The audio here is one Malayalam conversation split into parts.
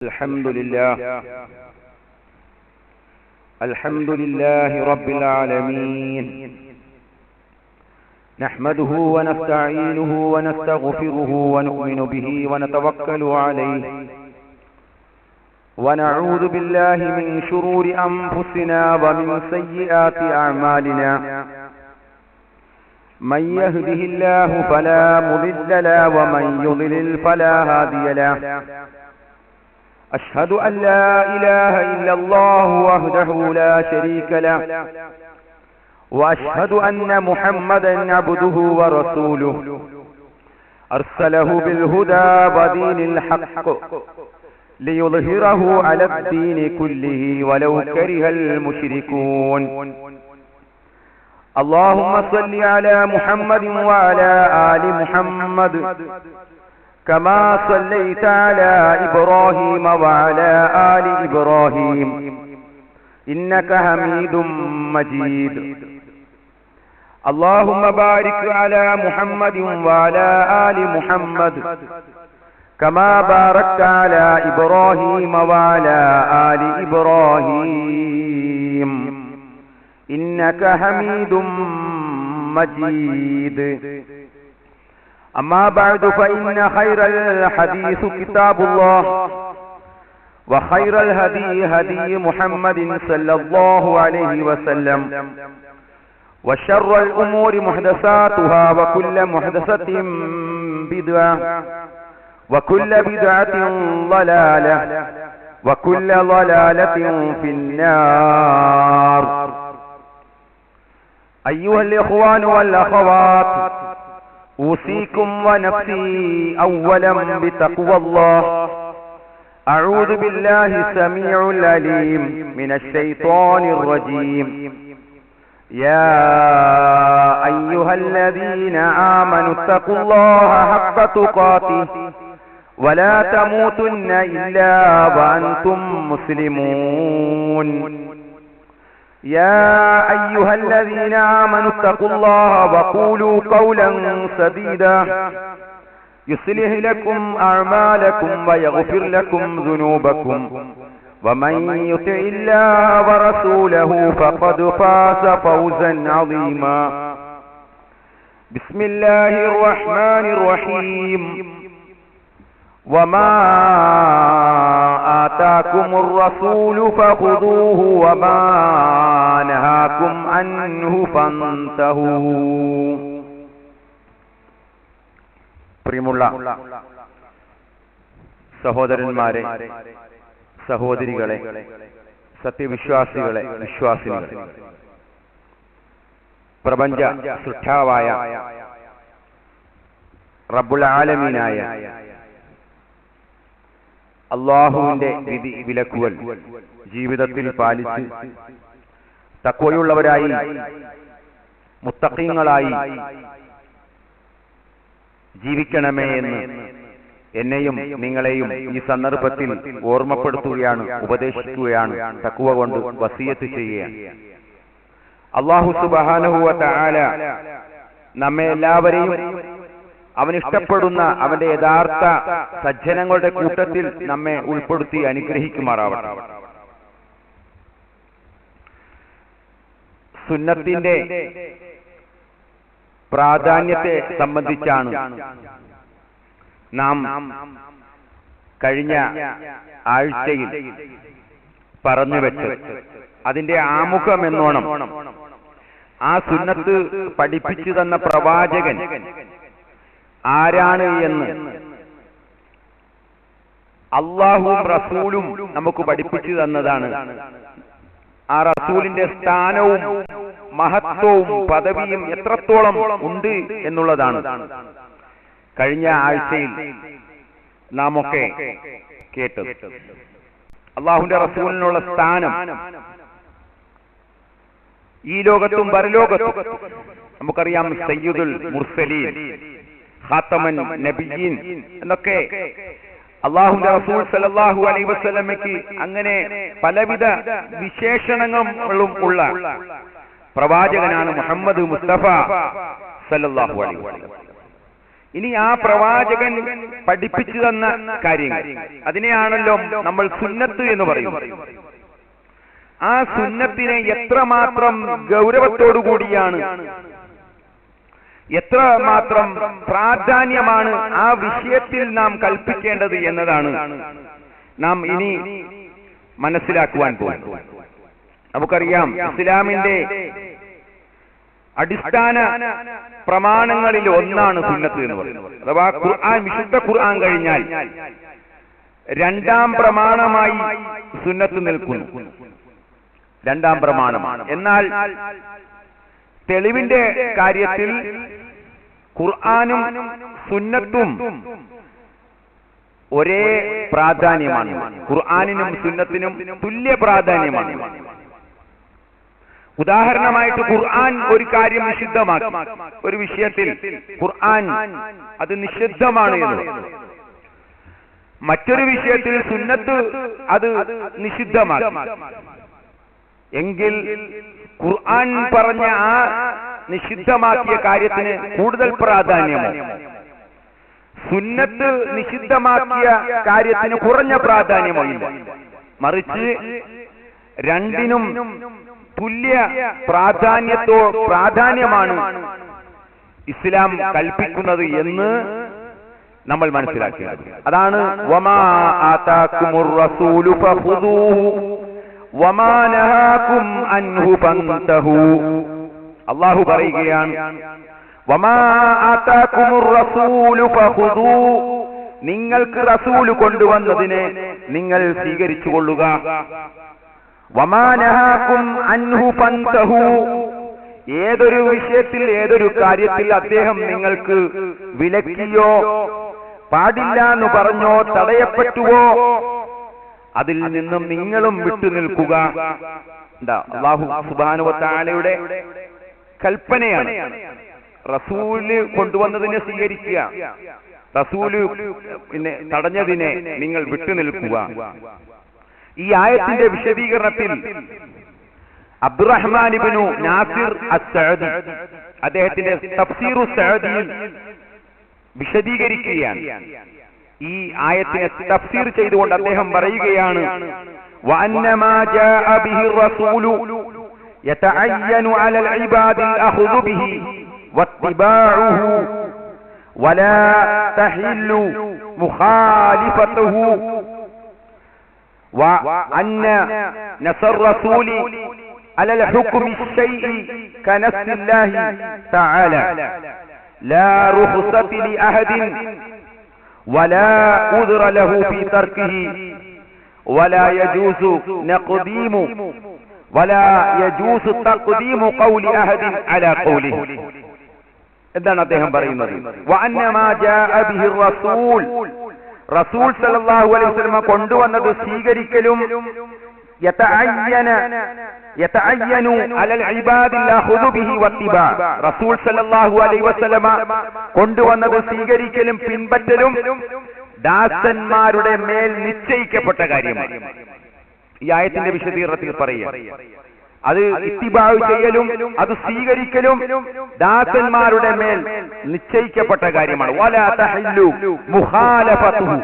الحمد لله رب العالمين نحمده ونستعينه ونستغفره ونؤمن به ونتوكل عليه ونعوذ بالله من شرور أنفسنا ومن سيئات أعمالنا من يهده الله فلا مضل له ومن يضلل فلا هادي له أشهد أن لا إله إلا الله وحده لا شريك له وأشهد أن محمدا عبده ورسوله أرسله بالهدى ودين الحق ليظهره على الدين كله ولو كره المشركون اللهم صل على محمد وعلى آل محمد كما صليت على إبراهيم وعلى آل إبراهيم إنك حميد مجيد اللهم بارك على محمد وعلى آل محمد كما باركت على إبراهيم وعلى آل إبراهيم إنك حميد مجيد أما بعد فإن خير الحديث كتاب الله وخير الهدي هدي محمد صلى الله عليه وسلم وشر الأمور محدثاتها وكل محدثة بدعة وكل بدعة ضلالة وكل ضلالة في النار. أيها الإخوان والأخوات، أوصيكم ونفسي أولا بتقوى الله. أعوذ بالله السميع العليم من الشيطان الرجيم. يا أيها الذين آمنوا اتقوا الله حق تقاته ولا تموتن إلا وأنتم مسلمون. يا أيها الذين آمنوا اتقوا الله وقولوا قولا سديدا يصلح لكم أعمالكم ويغفر لكم ذنوبكم ومن يطع الله ورسوله فقد فاز فوزا عظيما. بسم الله الرحمن الرحيم. وما آتاكم الرسول فخذوه وما نهاكم عنه فانتهوا. പ്രിയമുള്ള സഹോദരന്മാരെ, സഹോദരികളെ, സത്യവിശ്വാസികളെ, വിശ്വാസികളെ, പ്രപഞ്ച സൃഷ്ടാവായ റബ്ബുൽ ആലമീനായ അല്ലാഹുവിന്റെ വിധി വിലക്കുകൾ ജീവിതത്തിൽ പാലിച്ച് തഖ്വയുള്ളവരായി മുത്തഖീങ്ങളായി ജീവിക്കണമേ എന്ന് എന്നെയും നിങ്ങളെയും ഈ സന്ദർഭത്തിൽ ഓർമ്മപ്പെടുത്തുകയാണ്, ഉപദേശിക്കുകയാണ്, തഖ്വ കൊണ്ട് വസിയത്ത് ചെയ്യുകയാണ്. അല്ലാഹു സുബ്ഹാനഹു വ തആല നമ്മെ എല്ലാവരെയും അവൻ ഇഷ്ടപ്പെടുന്ന അവന്റെ യഥാർത്ഥ സജ്ജനങ്ങളുടെ കൂട്ടത്തിൽ നമ്മെ ഉൾപ്പെടുത്തി അനുഗ്രഹിക്കുമാറാവട്ടെ. സുന്നത്തിന്റെ പ്രാധാന്യത്തെ സംബന്ധിച്ചാണ് നാം കഴിഞ്ഞ ആഴ്ചയിൽ പറഞ്ഞുവെച്ചത്. അതിന്റെ ആമുഖം എന്നോണം ആ സുന്നത്ത് പഠിപ്പിച്ചു തന്ന പ്രവാചകൻ ആരാണ് എന്ന് അല്ലാഹുവും റസൂലും നമുക്ക് പഠിപ്പിച്ചു തന്നതാണ്. ആ റസൂലിന്റെ സ്ഥാനവും മഹത്വവും പദവിയും എത്രത്തോളം ഉണ്ട് എന്നുള്ളതാണ് കഴിഞ്ഞ ആഴ്ചയിൽ നാം ഒക്കെ കേട്ടത്. അല്ലാഹുവിന്റെ റസൂലിനുള്ള സ്ഥാനം ഈ ലോകത്തും പരലോകത്തും നമുക്കറിയാം. സയ്യിദുൽ മുർസലീൻ, ഖാതമൻ നബിയീൻ എന്നൊക്കെ അല്ലാഹുവിന്റെ റസൂൽ സല്ലല്ലാഹു അലൈഹി വസല്ലമയ്ക്ക് അങ്ങനെ പലവിധ വിശേഷണങ്ങളും ഉള്ള പ്രവാചകനാണ് മുഹമ്മദ് മുസ്തഫ സല്ലല്ലാഹു അലൈഹി വസല്ലം. ഇനി ആ പ്രവാചകൻ പഠിപ്പിച്ചു തന്ന കാര്യങ്ങൾ, അതിനെയാണല്ലോ നമ്മൾ സുന്നത്ത് എന്ന് പറയുന്നത്. ആ സുന്നത്തിനെ എത്രമാത്രം ഗൗരവത്തോടുകൂടിയാണ്, എത്രമാത്രം പ്രാധാന്യമാണ് ആ വിഷയത്തിൽ നാം കൽപ്പിക്കേണ്ടത് എന്നതാണ് നാം ഇനി മനസ്സിലാക്കുവാൻ പോകുന്നത്. നമുക്കറിയാം, ഇസ്ലാമിന്റെ അടിസ്ഥാന പ്രമാണങ്ങളിൽ ഒന്നാണ് സുന്നത്ത് എന്ന് പറയുന്നത്. അഥവാ ഖുർആൻ, വിശുദ്ധ ഖുർആൻ കഴിഞ്ഞാൽ രണ്ടാം പ്രമാണമായി സുന്നത്ത് നിൽക്കുന്നു. രണ്ടാം പ്രമാണമാണ്. എന്നാൽ തെളിവിന്റെ കാര്യത്തിൽ ഖുർആനും സുന്നത്തും ഒരേ പ്രാധാന്യമാണ്. ഖുർആനിനും സുന്നത്തിനും തുല്യ പ്രാധാന്യമാണ്. ഉദാഹരണമായിട്ട് ഖുർആൻ ഒരു കാര്യം നിഷിദ്ധമാക്കി, ഒരു വിഷയത്തിൽ ഖുർആൻ അത് നിഷിദ്ധമാണ് എന്ന്, മറ്റൊരു വിഷയത്തിൽ സുന്നത്ത് അത് നിഷിദ്ധമാക്കി എങ്കിൽ ഖുർആൻ പറഞ്ഞ ആ നിഷിദ്ധമാക്കിയ കാര്യത്തിന് കൂടുതൽ പ്രാധാന്യമോ, സുന്നത്ത് നിഷിദ്ധമാക്കിയ കാര്യത്തിന് കുറഞ്ഞ പ്രാധാന്യമോ ഇല്ല. മറിച്ച് രണ്ടിനും തുല്യ പ്രാധാന്യമാണ് ഇസ്ലാം കൽപ്പിക്കുന്നത് എന്ന് നമ്മൾ മനസ്സിലാക്കിയത്. അതാണ് വമാ ആതാകുമുർ റസൂലു ഫഖുദൂഹു വമാ നഹാകും അൻഹു ഫന്തഹു. അല്ലാഹു പറയുകയാണ്, വമാ ആതാകുമുർ റസൂലു ഫഖുദൂഹു, നിങ്ങൾക്ക് റസൂൽ കൊണ്ടുവന്നതിനെ നിങ്ങൾ സ്വീകരിച്ചു കൊള്ളുക. വമാ നഹാകും അൻഹു ഫന്തഹു, ഏതൊരു വിഷയത്തിൽ, ഏതൊരു കാര്യത്തിൽ അദ്ദേഹം നിങ്ങൾക്ക് വിലക്കിയോ പാടില്ല എന്ന് പറഞ്ഞോ തടയപ്പെട്ടുവോ അതിൽ നിന്നും നിങ്ങളും വിട്ടുനിൽക്കുക. അല്ലാഹു സുബ്ഹാനഹു വ തആലയുടെ കൽപ്പനയാണ്. റസൂല് കൊണ്ടുവന്നതിനെ സ്വീകരിക്കുക, റസൂല് പിന്നെ തടഞ്ഞതിനെ നിങ്ങൾ വിട്ടുനിൽക്കുക. ഈ ആയത്തിന്റെ വിശദീകരണത്തിൽ അബ്ദുറഹ്മാൻ ഇബ്നു നാസിർ അസ്സഅദി അദ്ദേഹത്തിന്റെ തഫ്സീറു സഅദിയിൽ വിശദീകരിക്കുകയാണ്. ഈ ആയത്തിനെ തഫ്സീർ ചെയ്തുകൊണ്ട് അദ്ദേഹം പറയുകയാണ്, വഅന്നമാ ജാഅ ബിഹി റസൂലു യതഅയ്യനു അലൽ ഇബാദിൽ അഖ്ദു ബിഹി വത്തിബാഉഹു വലാ തഹില്ലു മുഖാലിഫതുഹു وأن نصر الرسول على الحكم الشيء كنص الله تعالى لا رخصة لأحد ولا عذر له في تركه ولا يجوز تقديم قول أحد على قوله. എന്താണ് അദ്ദേഹം പറയുന്നത്? وأنما جاء به الرسول, റസൂൽ സല്ലല്ലാഹു അലൈഹി വസല്ലം കൊണ്ടുവന്നത് സ്വീകരിക്കലും യതഅയ്യനു അലൽ ഇബാദിൽ അഖ്ദു ബിഹി വത്തിബാ, റസൂൽ സല്ലല്ലാഹു അലൈഹി വസല്ലം കൊണ്ടുവന്നത് സ്വീകരിക്കലും പിൻപറ്റലും ദാസന്മാരുടെ മേൽ നിശ്ചയിക്കപ്പെട്ട കാര്യമാണ്. ഈ ആയത്തിന്റെ വിശദീകരണത്തിൽ പറയുക, അത് ഇത്തിബാഉ ചെയ്യലും അത് സ്വീകരിക്കലും ദാസന്മാരുടെ മേൽ നിശ്ചയിക്കപ്പെട്ട കാര്യമാണ്. വലാ തഹില്ലു മുഖാലഫതുഹു,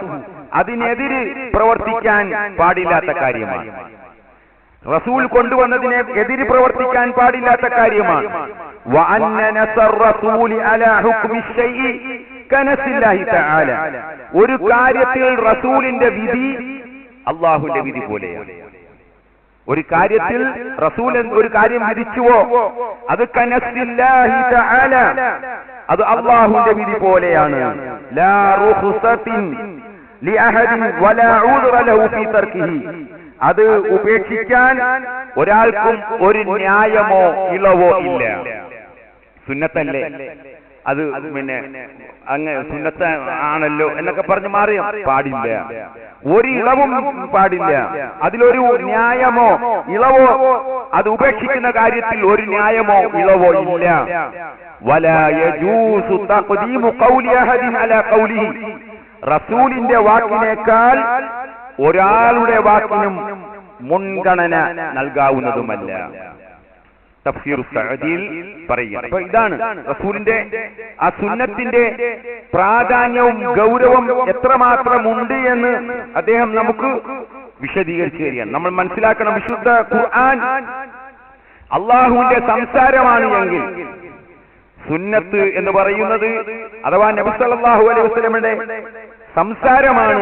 അതിനെതിരെ പ്രവർത്തിക്കാൻ പാടില്ലാത്ത കാര്യമാണ്. റസൂൽ കൊണ്ടുവന്നതിനെ എതിര് പ്രവർത്തിക്കാൻ പാടില്ലാത്ത കാര്യമാണ്. വഅന്ന നസർ റസൂലി അലാ ഹുക്മി ശൈഇ കനസില്ലാഹി തആല, ഒരു കാര്യത്തിൽ റസൂലിന്റെ വിധി അല്ലാഹുവിന്റെ വിധി പോലെയാണ്. ഒരു കാര്യത്തിൽ റസൂൽ ഒരു കാര്യം വിധിച്ചുവോ അത് കനസില്ലാഹി തആല, അത് അല്ലാഹുവിന്റെ വിധി പോലെയാണ്. ലാ റുഖ്സത്തിൻ ലിഅഹദിൻ വലാ ഉദ്റ ലഹു ഫീ തർക്കിഹി, അത് ഉപേക്ഷിക്കാൻ ഒരാൾക്കും ഒരു ന്യായമോ ഇളവോ ഇല്ല. സുന്നത്തല്ലേ, അത് പിന്നെ അങ്ങ് സുന്നത്ത് ആണല്ലോ എന്നൊക്കെ പറഞ്ഞ് മാറി പാടില്ല. ഒരു ഇളവും പാടില്ല. അതിലൊരു ന്യായമോ ഇളവോ, അത് ഉപേക്ഷിക്കുന്ന കാര്യത്തിൽ ഒരു ന്യായമോ ഇളവോ ഇല്ല. വലാ യജൂസു തഖ്ദീമു ഖൗലി അഹദിൻ അലാ ഖൗലിഹി, റസൂലിന്റെ വാക്കിനേക്കാൾ ഒരാളുടെ വാക്കിനും മുൻഗണന നൽകാവുന്നതുമല്ല. തഫ്സീർ സഅദിയിൽ പറയുക. അപ്പൊ ഇതാണ് റസൂലിന്റെ ആ സുന്നത്തിന്റെ പ്രാധാന്യവും ഗൗരവം എത്രമാത്രമുണ്ട് എന്ന് അദ്ദേഹം നമുക്ക് വിശദീകരിച്ചു തരികയാണ്. നമ്മൾ മനസ്സിലാക്കണം, വിശുദ്ധ ഖുർആൻ അള്ളാഹുവിന്റെ സംസാരമാണ് എങ്കിൽ സുന്നത്ത് എന്ന് പറയുന്നത് അഥവാ നബി സല്ലല്ലാഹു അലൈഹി വസല്ലമയുടെ സംസാരമാണ്.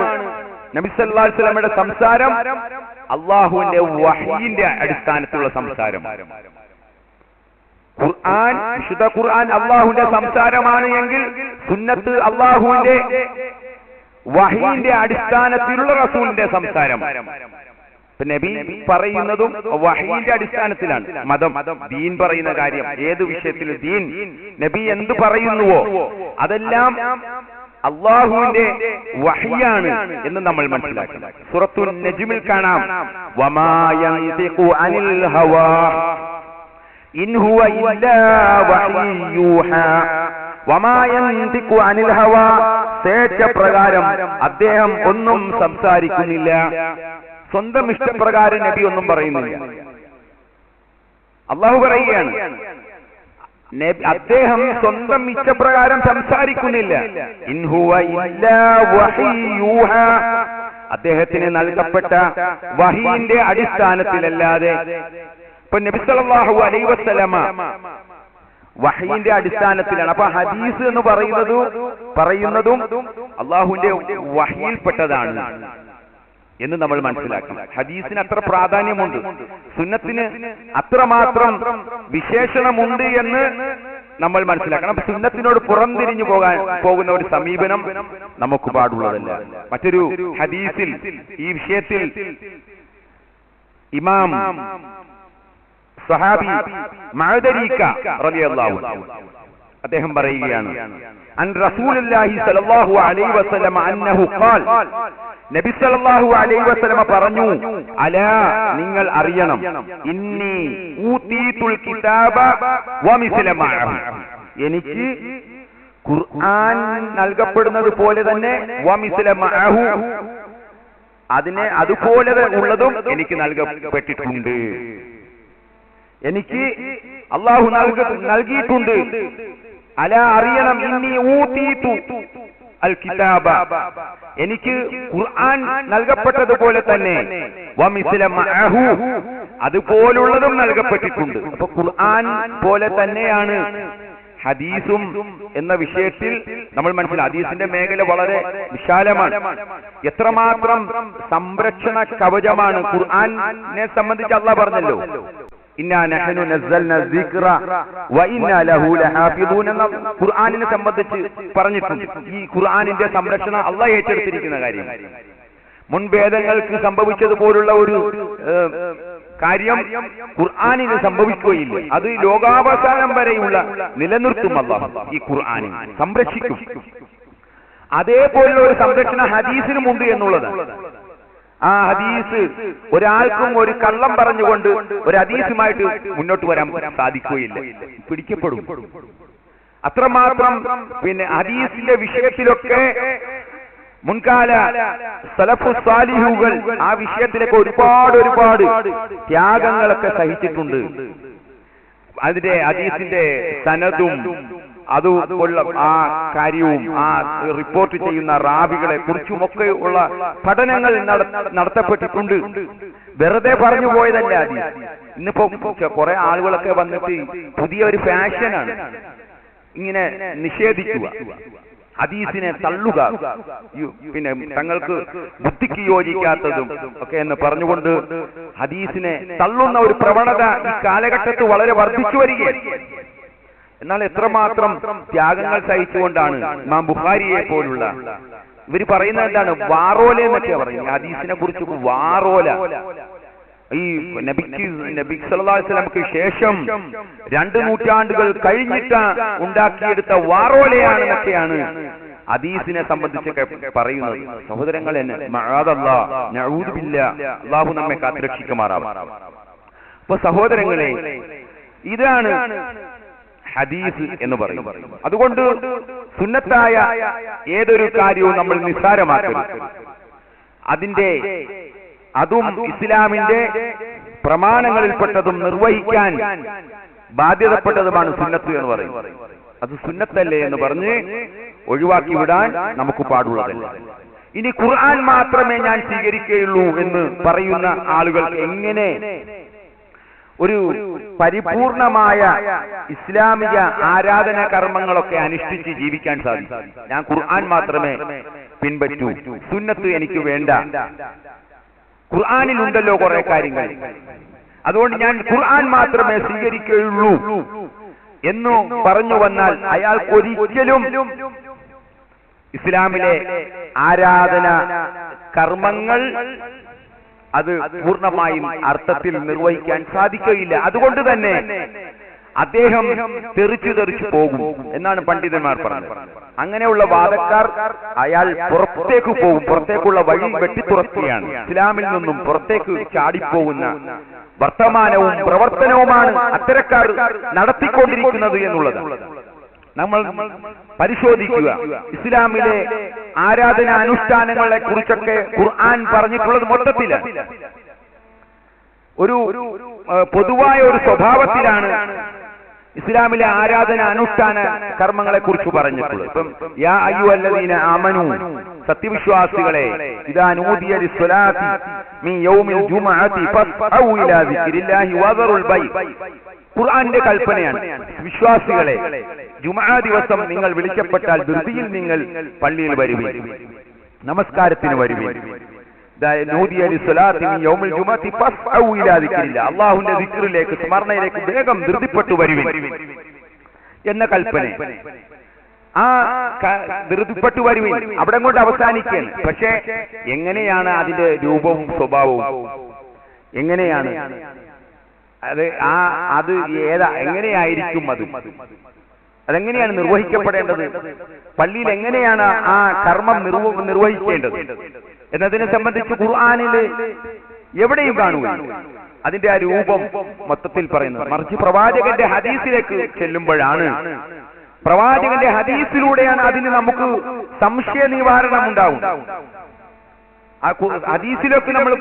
നബി സല്ലല്ലാഹു അലൈഹി വസല്ലമയുടെ സംസാരം അള്ളാഹുവിന്റെ വഹീന്റെ അടിസ്ഥാനത്തിലുള്ള സംസാരം. ഖുർആൻ, വിശുദ്ധ ഖുർആൻ അള്ളാഹുവിന്റെ സംസാരമാണ് എങ്കിൽ സുന്നത്ത് അള്ളാഹുവിന്റെ വഹീന്റെ അടിസ്ഥാനത്തിലുള്ള റസൂലിന്റെ സംസാരം. നബി പറയുന്നതും വഹീന്റെ അടിസ്ഥാനത്തിലാണ്. മതം, ദീൻ പറയുന്ന കാര്യം, ഏത് വിഷയത്തിൽ ദീൻ നബി എന്ത് പറയുന്നുവോ അതെല്ലാം അള്ളാഹുവിന്റെ വഹിയാണ് എന്ന് നമ്മൾ മനസ്സിലാക്കണം. സൂറത്തുൻ നജ്മിൽ കാണാം, വമാ യൻതിഖു അനിൽ ഹവാ ഇൻ ഹുവ ഇല്ലാ വഹ്യൂഹാ. വമാ യൻതിഖു അനിൽ ഹവാ, സ്വേച്ഛപ്രകാരം അദ്ദേഹം ഒന്നും സംസാരിക്കുന്നില്ല. സ്വന്തം ഇഷ്ടപ്രകാരം നബി ഒന്നും പറയുന്നില്ല. അള്ളാഹു പറയുകയാണ്, അദ്ദേഹം സ്വന്തം ഇഷ്ടപ്രകാരം സംസാരിക്കുന്നില്ല. ഇൻ ഹുവ ഇല്ലാ വഹ്യൂഹാ, അദ്ദേഹത്തിന് നൽകപ്പെട്ട വഹീന്റെ അടിസ്ഥാനത്തിലല്ലാതെ. ഇപ്പൊ നബി സല്ലല്ലാഹു അലൈഹി വസല്ലമ വഹീന്റെ അടിസ്ഥാനത്തിലാണ്. അപ്പൊ ഹദീസ് എന്ന് പറയുന്നതും അള്ളാഹുവിന്റെ വഹീൽപ്പെട്ടതാണ് എന്ന് നമ്മൾ മനസ്സിലാക്കണം. ഹദീസിന് അത്ര പ്രാധാന്യമുണ്ട്, സുന്നത്തിന് അത്രമാത്രം വിശേഷണമുണ്ട് എന്ന് നമ്മൾ മനസ്സിലാക്കണം. സുന്നത്തിനോട് പുറംതിരിഞ്ഞു പോകുന്ന ഒരു സമീപനം നമുക്ക് പാടുള്ളതല്ല. മറ്റൊരു ഹദീസിൽ ഈ വിഷയത്തിൽ ഇമാം സഹാബി മഅദരീക റളിയല്ലാഹു അൻഹു അദ്ദേഹം പറയുകയാണ്, അൻ റസൂലുള്ളാഹി സ്വല്ലല്ലാഹു അലൈഹി വസല്ലം അന്നഹു ഖാൽ, നബി സല്ലല്ലാഹു അലൈഹി വസല്ലം പറഞ്ഞു, അലാ, നിങ്ങൾ അറിയണം, ഇന്നി ഊതീതുൽ കിതാബ വമിസ്ല മഅഹു, എനിക്ക് ഖുർആൻ നൽകപ്പെടുന്നത് പോലെ തന്നെ വമിസ്ല മഅഹു, അതിനെ അതുപോലെ ഉള്ളതും എനിക്ക് നൽകപ്പെട്ടിട്ടുണ്ട്. എനിക്ക് അല്ലാഹു നൽകിയിട്ടുണ്ട്. അലാ, അറിയണം, ഇന്നി ഊതീതു അൽ കിതാബ, എനിക്ക് ഖുർആൻ നൽകപ്പെട്ടതുപോലെ തന്നെ വമിസ്ല മഅഹു, അതുപോലുള്ളതും നൽകപ്പെട്ടിട്ടുണ്ട്. അപ്പൊ ഖുർആൻ പോലെ തന്നെയാണ് ഹദീസും എന്ന വിഷയത്തിൽ നമ്മൾ മനസ്സിലാക്കി. ഹദീസിന്റെ മേഖല വളരെ വിശാലമാണ്. എത്രമാത്രം സംരക്ഷണ കവചമാണ് ഖുർആനെ സംബന്ധിച്ച് അല്ലാഹു പറഞ്ഞല്ലോ, ഇന്നാ നഹ്നു നസ്സൽനാ ദിക്റ വ ഇന്നാ ലഹു ലഹാഫിദൂൻ എന്ന ഖുർആനിനെ സംബന്ധിച്ച് പറഞ്ഞിട്ടുണ്ട്. ഈ ഖുർആനിന്റെ സംരക്ഷണം അല്ലാഹു ഏറ്റെടുത്തിരിക്കുന്ന കാര്യം. മുൻവേദങ്ങൾക്ക് സംഭവിച്ചതുപോലുള്ള ഒരു കാര്യം ഖുർആനിന് സംഭവിക്കുകയില്ല. അത് ലോകാവസാനം വരെയുള്ള നിലനിർത്തും അല്ലാഹു. ഈ ഖുർആനിനെ സംരക്ഷിക്കും. അതേപോലുള്ള ഒരു സംരക്ഷണം ഹദീസിനുമുണ്ട് എന്നുള്ളതാണ്. ആ ഹദീസ് ഒരാൾക്കും ഒരു കള്ളം പറഞ്ഞുകൊണ്ട് ഒരു ഹദീസുമായിട്ട് മുന്നോട്ട് വരാൻ സാധിക്കുകയില്ല, പിടിക്കപ്പെടും. അത്രമാത്രം ഹദീസിന്റെ വിഷയത്തിലൊക്കെ മുൻകാല സലഫു സാലിഹുകൾ ആ വിഷയത്തിലൊക്കെ ഒരുപാട് ത്യാഗങ്ങളൊക്കെ സഹിച്ചിട്ടുണ്ട്. അതിന്റെ ഹദീസിന്റെ സനദും അതുള്ള ആ കാര്യവും ആ റിപ്പോർട്ട് ചെയ്യുന്ന റാവികളെ കുറിച്ചുമൊക്കെ ഉള്ള പഠനങ്ങൾ നടത്തപ്പെട്ടിട്ടുണ്ട്. വെറുതെ പറഞ്ഞു പോയതല്ല ഹദീസ്. ഇന്നിപ്പോ കുറെ ആളുകളൊക്കെ വന്നിട്ട് പുതിയ ഒരു ഫാഷനാണ് ഇങ്ങനെ നിഷേധിക്കുക, ഹദീസിനെ തള്ളുക, തങ്ങൾക്ക് ബുദ്ധിക്ക് യോജിക്കാത്തതും ഒക്കെ എന്ന് പറഞ്ഞുകൊണ്ട് ഹദീസിനെ തള്ളുന്ന ഒരു പ്രവണത ഈ കാലഘട്ടത്തിൽ വളരെ വർദ്ധിച്ചു വരികയാണ്. എന്നാൽ എത്രമാത്രം ത്യാഗങ്ങൾ സഹിച്ചുകൊണ്ടാണ് ഇമാം ബുഖാരിയെ പോലുള്ള ഇവർ പറയുന്നത് എന്താണ്, വാറോല എന്നൊക്കെയാ പറയുന്നത് ഹദീസിനെ കുറിച്ച്. വാറോല ഈ നബി സല്ലല്ലാഹു അലൈഹി വസല്ലമക്ക് ശേഷം 2 നൂറ്റാണ്ടുകൾ കഴിഞ്ഞിട്ട് ഉണ്ടാക്കിയെടുത്ത വാറോലയാണെന്നൊക്കെയാണ് ഹദീസിനെ സംബന്ധിച്ചൊക്കെ പറയുന്നത്. സഹോദരങ്ങളെ, മഅദല്ലാഹ്, നഊദു ബില്ലാഹ്, അല്ലാഹു നമ്മെ കാത്തുരക്ഷിക്കുമാറാവട്ടെ. അപ്പൊ സഹോദരങ്ങളെ, ഇതാണ് ഹദീസ് എന്ന് പറയും. അതുകൊണ്ട് സുന്നത്തായ ഏതൊരു കാര്യവും നമ്മൾ നിസ്സാരമാക്കരുത്. അതും ഇസ്ലാമിന്റെ പ്രമാണങ്ങളിൽപ്പെട്ടതും നിർവഹിക്കാൻ ബാധ്യതപ്പെട്ടതുമാണ് സുന്നത്ത് എന്ന് പറയും. അത് സുന്നത്തല്ലേ എന്ന് പറഞ്ഞ് ഒഴിവാക്കി വിടാൻ നമുക്ക് പാടുള്ളതല്ല. ഇനി ഖുർആൻ മാത്രമേ ഞാൻ സ്വീകരിക്കുകയുള്ളൂ എന്ന് പറയുന്ന ആളുകൾ എങ്ങനെ ഒരു പരിപൂർണമായ ഇസ്ലാമിക ആരാധനാ കർമ്മങ്ങളൊക്കെ അനുഷ്ഠിച്ച് ജീവിക്കാൻ സാധിക്കും? ഞാൻ ഖുർആൻ മാത്രമേ പിൻപറ്റൂ, സുന്നത്ത് എനിക്ക് വേണ്ട, ഖുർആനിലുണ്ടല്ലോ കുറെ കാര്യങ്ങൾ, അതുകൊണ്ട് ഞാൻ ഖുർആൻ മാത്രമേ സ്വീകരിക്കുകയുള്ളൂ എന്നു പറഞ്ഞു വന്നാൽ അയാൾക്കൊരിക്കലും ഇസ്ലാമിലെ ആരാധന കർമ്മങ്ങൾ അത് പൂർണ്ണമായും അർത്ഥത്തിൽ നിർവഹിക്കാൻ സാധിക്കുകയില്ല. അതുകൊണ്ട് തന്നെ അദ്ദേഹം തെറിച്ചു പോകും എന്നാണ് പണ്ഡിതന്മാർ പറഞ്ഞത്. അങ്ങനെയുള്ള വാദക്കാർ അയാൾ പുറത്തേക്ക് പോകും, പുറത്തേക്കുള്ള വഴി വെട്ടിത്തുറക്കുകയാണ്. ഇസ്ലാമിൽ നിന്നും പുറത്തേക്ക് ചാടിപ്പോകുന്ന വർത്തമാനവും പ്രവർത്തനവുമാണ് അത്തരക്കാർ നടത്തിക്കൊണ്ടിരിക്കുന്നത് എന്നുള്ളത് നമ്മൾ പരിശോധിക്കുക. ഇസ്ലാമിലെ ആരാധനാ അനുഷ്ഠാനങ്ങളെ കുറിച്ചൊക്കെ ഖുർആൻ പറഞ്ഞിട്ടുള്ളത് മൊത്തത്തില് ഒരു പൊതുവായ ഒരു സ്വഭാവത്തിലാണ് ഇസ്ലാമിലെ ആരാധന അനുഷ്ഠാന കർമ്മങ്ങളെ കുറിച്ച് പറഞ്ഞിട്ടുള്ളത്. ഇപ്പം യാ അയ്യുഹല്ലദീന ആമനൂ, സത്യവിശ്വാസികളെ, ഇദാ നൂദിയ ലിസ്സലാത്തി മിൻ യൗമിൽ ജുമുഅത്തി ഫസ്ഔ ഇലാ ദിക്രില്ലാഹി വദറുൽ ബൈ. ഖുർആന്റെ കൽപ്പനയാണ്, വിശ്വാസികളെ, ജുമുഅ ദിവസം നിങ്ങൾ വിളിക്കപ്പെട്ടാൽ ധൃതിയിൽ നിങ്ങൾ പള്ളിയിൽ വരുവിൻ, നമസ്കാരത്തിന് വരുവിൻ. അള്ളാഹുവിന്റെ ദിക്റിലേക്ക്, സ്മരണയിലേക്ക് വേഗം ധൃതിപ്പെട്ടു വരുവിൻ എന്ന കൽപ്പന. ആ ധൃതിപ്പെട്ടു വരുവിൻ അവിടെ കൊണ്ട് അവസാനിക്കുകയാണ്. പക്ഷെ എങ്ങനെയാണ് അതിന്റെ രൂപവും സ്വഭാവവും? എങ്ങനെയാണ് അത് എങ്ങനെയായിരിക്കും? അതെങ്ങനെയാണ് നിർവഹിക്കപ്പെടേണ്ടത്? പള്ളിയിൽ എങ്ങനെയാണ് ആ കർമ്മം നിർവഹിക്കേണ്ടത് എന്നതിനെ സംബന്ധിച്ച് ഖുർആനിൽ എവിടെയും കാണുക അതിന്റെ ആ രൂപം മൊത്തത്തിൽ പറയുന്നത്. മറിച്ച് പ്രവാചകന്റെ ഹദീസിലേക്ക് ചെല്ലുമ്പോഴാണ്, പ്രവാചകന്റെ ഹദീസിലൂടെയാണ് അതിന് നമുക്ക് സംശയ നിവാരണം ഉണ്ടാവും. ആ ഹദീസിലേക്ക് നമ്മൾ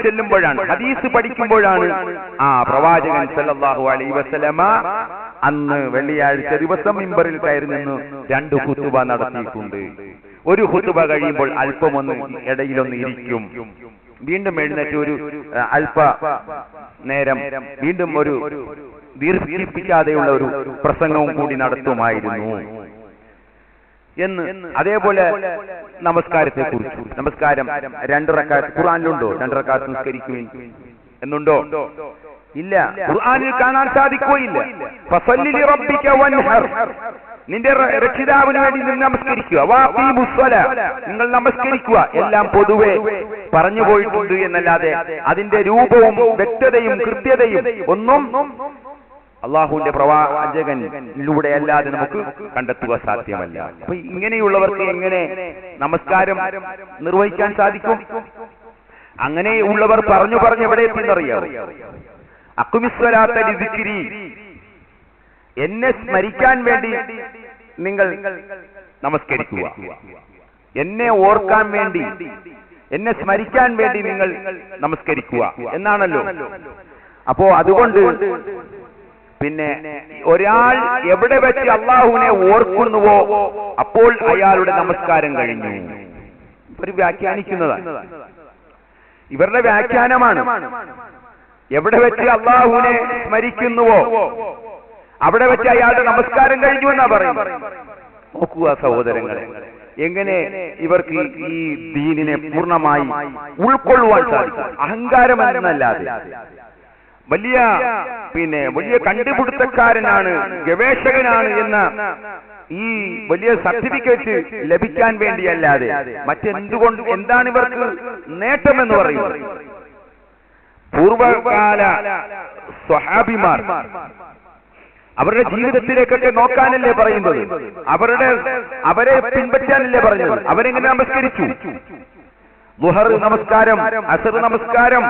ചെല്ലുമ്പോഴാണ്, ഹദീസ് പഠിക്കുമ്പോഴാണ് പ്രവാചകൻ സല്ലല്ലാഹു അലൈഹി വസല്ലമ അന്ന് വെള്ളിയാഴ്ച ദിവസം മിമ്പറിൽ കയറി നിന്ന് 2 ഖുതുബ നടത്തിയിട്ടുണ്ട്. ഒരു ഖുതുബ കഴിയുമ്പോൾ അല്പമൊന്ന് ഇടയിലൊന്ന് ഇരിക്കും, വീണ്ടും എഴുന്നേറ്റ് ഒരു അല്പ നേരം വീണ്ടും ഒരു ദീർഘിപ്പിക്കാതെയുള്ള ഒരു പ്രസംഗവും കൂടി നടത്തുമായിരുന്നു എന്ന്. അതേപോലെ നമസ്കാരത്തെ കുറിച്ച്, നമസ്കാരം 2 റക്അത്ത് ഖുർആനിലുണ്ടോ? 2 റക്അത്ത് നിസ്കരിക്കുവിൻ എന്നുണ്ടോ? ഇല്ല, ഖുർആനിൽ കാണാൻ സാധിക്കുകയില്ല. ഫസല്ലി ലിറബ്ബിക വൻഹർ, നിന്റെ രക്ഷിതാവിന് വേണ്ടി നിങ്ങൾ നമസ്കരിക്കുക. വഖീമുസ്സലാ, നിങ്ങൾ നമസ്കരിക്കുക. എല്ലാം പൊതുവെ പറഞ്ഞു പോയിട്ടുണ്ട് എന്നല്ലാതെ അതിന്റെ രൂപവും വ്യക്തതയും കൃത്യതയും ഒന്നും അള്ളാഹുവിന്റെ പ്രവാചകനിലൂടെ അല്ലാതെ നമുക്ക് കണ്ടെത്തുക സാധ്യമല്ല. അപ്പൊ ഇങ്ങനെയുള്ളവർക്ക് എങ്ങനെ നമസ്കാരം നിർവഹിക്കാൻ സാധിക്കും? അങ്ങനെയുള്ളവർ പറഞ്ഞു എവിടെ എത്തിയെന്നറിയാം. അഖ്മിസ്സലാത്ത ലിദിക്രി, എന്നെ സ്മരിക്കാൻ വേണ്ടി നിങ്ങൾ നമസ്കരിക്കുക, എന്നെ ഓർക്കാൻ വേണ്ടി, എന്നെ സ്മരിക്കാൻ വേണ്ടി നിങ്ങൾ നമസ്കരിക്കുക എന്നാണല്ലോ. അപ്പോ അതുകൊണ്ട് പിന്നെ ഒരാൾ എവിടെ വെച്ച് അള്ളാഹുവിനെ ഓർക്കുന്നുവോ അപ്പോൾ അയാളുടെ നമസ്കാരം കഴിഞ്ഞു. ഒരു വ്യാഖ്യാനിക്കുന്നതാണ്, ഇവരുടെ വ്യാഖ്യാനമാണ്. എവിടെ വെച്ച് അള്ളാഹുവിനെ സ്മരിക്കുന്നുവോ അവിടെ വെച്ച് അയാളുടെ നമസ്കാരം കഴിഞ്ഞു എന്നാ പറയും. നോക്കുക സഹോദരങ്ങളെ, എങ്ങനെ ഇവർക്ക് ഈ ദീനിനെ പൂർണ്ണമായി ഉൾക്കൊള്ളുവാൻ സാധിക്കും? അഹങ്കാരം എന്നല്ലാതെ വലിയ കണ്ടുപിടുത്തക്കാരനാണ്, ഗവേഷകനാണ് എന്ന ഈ വലിയ സർട്ടിഫിക്കറ്റ് ലഭിക്കാൻ വേണ്ടിയല്ലാതെ എന്താണ് ഇവർക്ക് നേട്ടമെന്ന് പറയുന്നത്? പൂർവകാല സ്വഹാബിമാർ അവരുടെ ജീവിതത്തിലേക്കൊക്കെ നോക്കാനല്ലേ പറയുന്നത്? അവരെ പിൻപറ്റാനല്ലേ പറയുന്നത്? അവരെങ്ങനെ നമസ്കരിച്ചു? ദുഹർ നമസ്കാരം, അസർ നമസ്കാരം,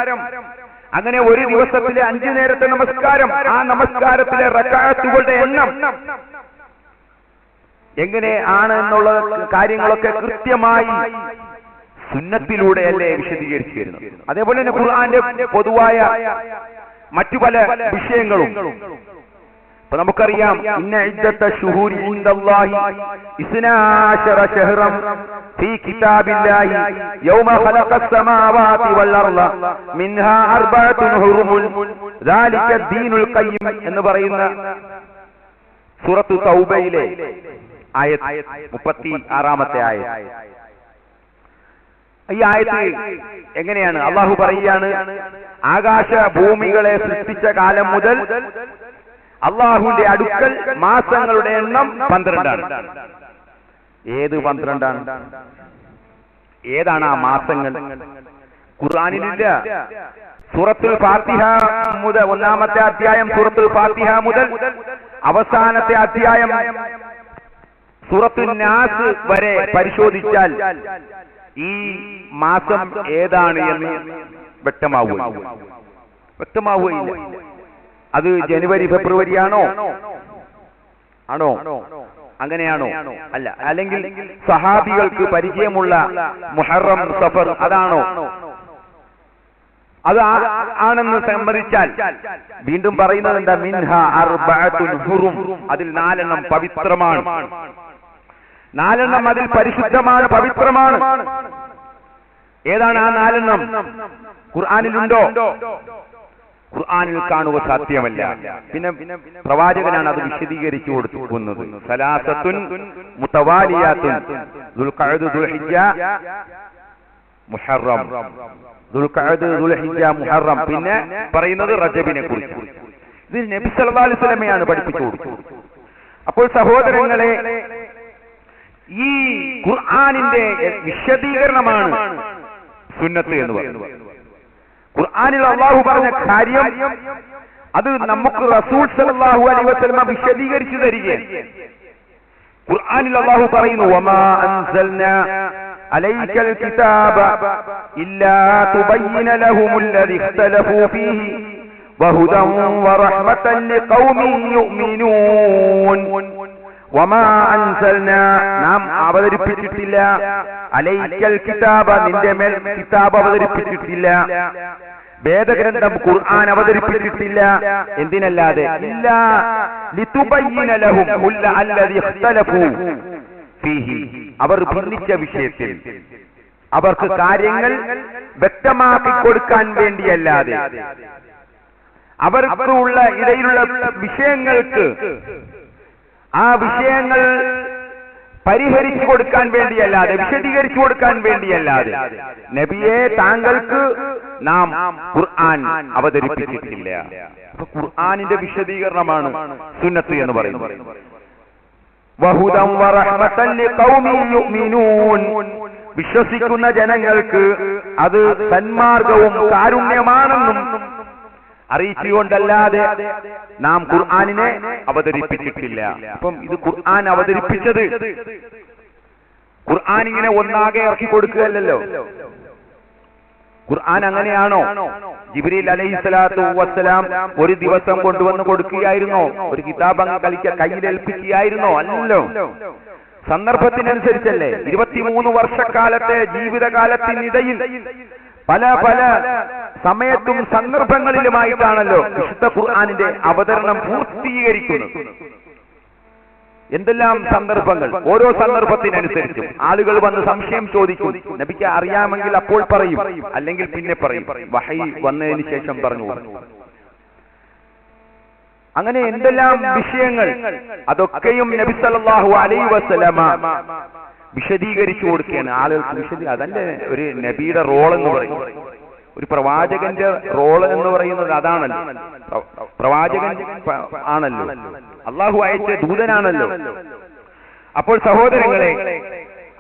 അങ്ങനെ ഒരു ദിവസത്തിലെ 5 നേരത്തെ നമസ്കാരം, ആ നമസ്കാരത്തിലെ റക്അത്തുകളുടെ എണ്ണം എങ്ങനെ ആണ് എന്നുള്ള കാര്യങ്ങളൊക്കെ കൃത്യമായി സുന്നത്തിലൂടെയല്ലേ വിശദീകരിച്ചു വരുന്നത്. അതേപോലെ തന്നെ ഖുർആന്റെ പൊതുവായ മറ്റു പല വിഷയങ്ങളും അപ്പൊ നമുക്കറിയാം ഇന്ന ഇദ്ദത്ത ശുഹൂരി ഇൻദല്ലാഹി 12 ശഹ്റൻ ഫീ കിതാബില്ലാഹി യൗമ ഖലഖസ് സമാവാതി വൽ അർള മിൻഹാ അർബഅത്തുൻ ഹുറുമുൻ ദാലിക ദീനുൽ ഖയ്യിം എന്ന് പറയുന്ന സൂറത്തു തൗബയിലെ ആയത്ത് 36-ാമത്തെ ആയത്ത്. ഈ ആയത്ത് എങ്ങനെയാണ്? അള്ളാഹു പറയുകയാണ്, ആകാശ ഭൂമികളെ സൃഷ്ടിച്ച കാലം മുതൽ അള്ളാഹുവിന്റെ അടുക്കൽ മാസങ്ങളുടെ എണ്ണം 12ആണ്. ഏത് 12ആണ്? ഏതാണ് ആ മാസങ്ങൾ? ഖുർആനിലില്ല. സൂറത്തുൽ ഫാത്തിഹ മുതൽ 1-ാമത്തെ അധ്യായം സൂറത്തുൽ ഫാത്തിഹ മുതൽ അവസാനത്തെ അധ്യായം സൂറത്തുൻ നാസ് വരെ പരിശോധിച്ചാൽ ഈ മാസം ഏതാണ് എന്ന് വ്യക്തമാവുകയില്ല. അത് ജനുവരി ഫെബ്രുവരി ആണോ? അങ്ങനെയാണോ? അല്ല. അല്ലെങ്കിൽ സഹാബികൾക്ക് പരിചയമുള്ള മുഹറം സഫർ അതാണോ? അത് ആണെന്ന് സമ്മതിച്ചാൽ വീണ്ടും പറയുന്നത് എന്താ? മിൻഹ അർബഅത്തുൻ ഹുറും, അതിൽ 4 പവിത്രമാണ്. 4 അതിൽ പരിശുദ്ധമാണ്, പവിത്രമാണ്. ഏതാണ് ആ 4? ഖുർആനിലുണ്ടോ? ഖുർആനിൽ കാണുക സാധ്യമല്ല. പിന്നെ പ്രവാചകനാണ് അത് വിശദീകരിച്ചു കൊടുക്കുന്നത്. സലാസത്തുൻ മുതവാലിയാത്തുൻ ദുൽഖഅദ ദുൽഹിജ്ജ മുഹറം. ദുൽഖഅദ ദുൽഹിജ്ജ മുഹറം. പിന്നെ പറയുന്നത് റജബിനെ കുറിച്ച്. ഇത് നബി സല്ലല്ലാഹു അലൈഹി വസല്ലമയാണ് പഠിപ്പിച്ചു കൊടുത്തത്. അപ്പോൾ സഹോദരങ്ങളെ, ഈ ഖുർആനിന്റെ വിശദീകരണമാണ് സുന്നത്ത് എന്ന് പറയുന്നത്. ഖുർആനിൽ അല്ലാഹു പറഞ്ഞ കാര്യം അത് നമുക്ക് റസൂൽ സല്ലല്ലാഹു അലൈഹി വസല്ലം വിശദീകരിച്ചു തരികയാണ്. ഖുർആനിൽ അല്ലാഹു പറയുന്നു, വമാ അൻസൽനാ അലൈക്കൽ കിതാബ ഇല്ലാ തുബയ്യിന ലഹുമുല്ലദി ഇഖ്തലഫൂ ഫീഹി വഹുദൻ വറഹ്മതൻ ലിഖൗമിൻ യുഅ്മിനൂൻ. വമാ അൻസൽനാ, നാം അവതരിപ്പിച്ചിട്ടില്ല, അലൈക്കൽ കിതാബ, നിന്റെ മേൽ കിതാബ് അവതരിപ്പിച്ചിട്ടില്ല, വേദഗ്രന്ഥം ഖുർആൻ അവതരിപ്പിച്ചിട്ടില്ല. എന്തിനല്ലാതെ? ഇല്ലാ ലിതുബയ്യിന ലഹും അല്ലദി ഇഖ്തലഫൂ ഫീഹി, അവർ ഭിന്നിച്ച വിഷയത്തിൽ അവർക്ക് കാര്യങ്ങൾ വ്യക്തമാക്കി കൊടുക്കാൻ വേണ്ടിയല്ലാതെ, അവർക്കുള്ള ഇടയിലുള്ള വിഷയങ്ങൾക്ക് ആ വിഷയങ്ങൾ പരിഹരിച്ചു കൊടുക്കാൻ വേണ്ടിയല്ലാതെ, വിശദീകരിച്ചു കൊടുക്കാൻ വേണ്ടിയല്ലാതെ നബിയെ താങ്കൾക്ക് നാം ഖുർആൻ അവതരിപ്പിച്ചിട്ടില്ല. അപ്പൊ ഖുർആനിന്റെ വിശദീകരണമാണ് സുന്നത്ത് എന്ന് പറയുന്നത്. വഹുദൻ വറഹ്മതൻ ലിഖൗമിൻ യുഅ്മിനൂൻ, വിശ്വസിക്കുന്ന ജനങ്ങൾക്ക് അത് സന്മാർഗവും കാരുണ്യമാണെന്നും അറിയിച്ചുകൊണ്ടല്ലാതെ നാം ഖുർആനിനെ അവതരിപ്പിച്ചിട്ടില്ല. അപ്പം ഇത് ഖുർആൻ അവതരിപ്പിച്ചത്, ഖുർആൻ ഇങ്ങനെ ഒന്നാകെ ഇറക്കി കൊടുക്കുകയല്ലല്ലോ. ഖുർആൻ അങ്ങനെയാണോ? ജിബ്രീൽ അലൈഹിസ്സലാത്തു വസ്സലാം ഒരു ദിവസം കൊണ്ടുവന്ന് കൊടുക്കുകയായിരുന്നോ? ഒരു കിതാബ് കയ്യിലേൽപ്പിക്കുകയായിരുന്നോ? അല്ലല്ലോ. സന്ദർഭത്തിനനുസരിച്ചല്ലേ. 23 വർഷക്കാലത്തെ ജീവിതകാലത്തിനിടയിൽ പല പല സമയത്തും സന്ദർഭങ്ങളിലുമായിട്ടാണല്ലോ വിശുദ്ധ ഖുർആനിന്റെ അവതരണം പൂർത്തീകരിക്കുന്നത്. എന്തെല്ലാം സന്ദർഭങ്ങൾ! ഓരോ സന്ദർഭത്തിനനുസരിച്ചും ആളുകൾ വന്ന് സംശയം ചോദിക്കും. നബിക്ക് അറിയാമെങ്കിൽ അപ്പോൾ പറയും, അല്ലെങ്കിൽ പിന്നെ പറയും. വഹയി വന്നതിന് ശേഷം പറഞ്ഞു. അങ്ങനെ എന്തെല്ലാം വിഷയങ്ങൾ, അതൊക്കെയും നബി സല്ലല്ലാഹു അലൈഹി വസല്ലമ വിശദീകരിച്ചു കൊടുക്കുകയാണ് ആളുകൾക്ക്. അതല്ലേ ഒരു നബിയുടെ റോൾ എന്ന് പറയുന്നത്. ഒരു പ്രവാചകന്റെ റോള് എന്ന് പറയുന്നത് അതാണല്ലോ. പ്രവാചകൻ ആണല്ലോ, അള്ളാഹു അയച്ച ദൂതനാണല്ലോ. അപ്പോൾ സഹോദരങ്ങളെ,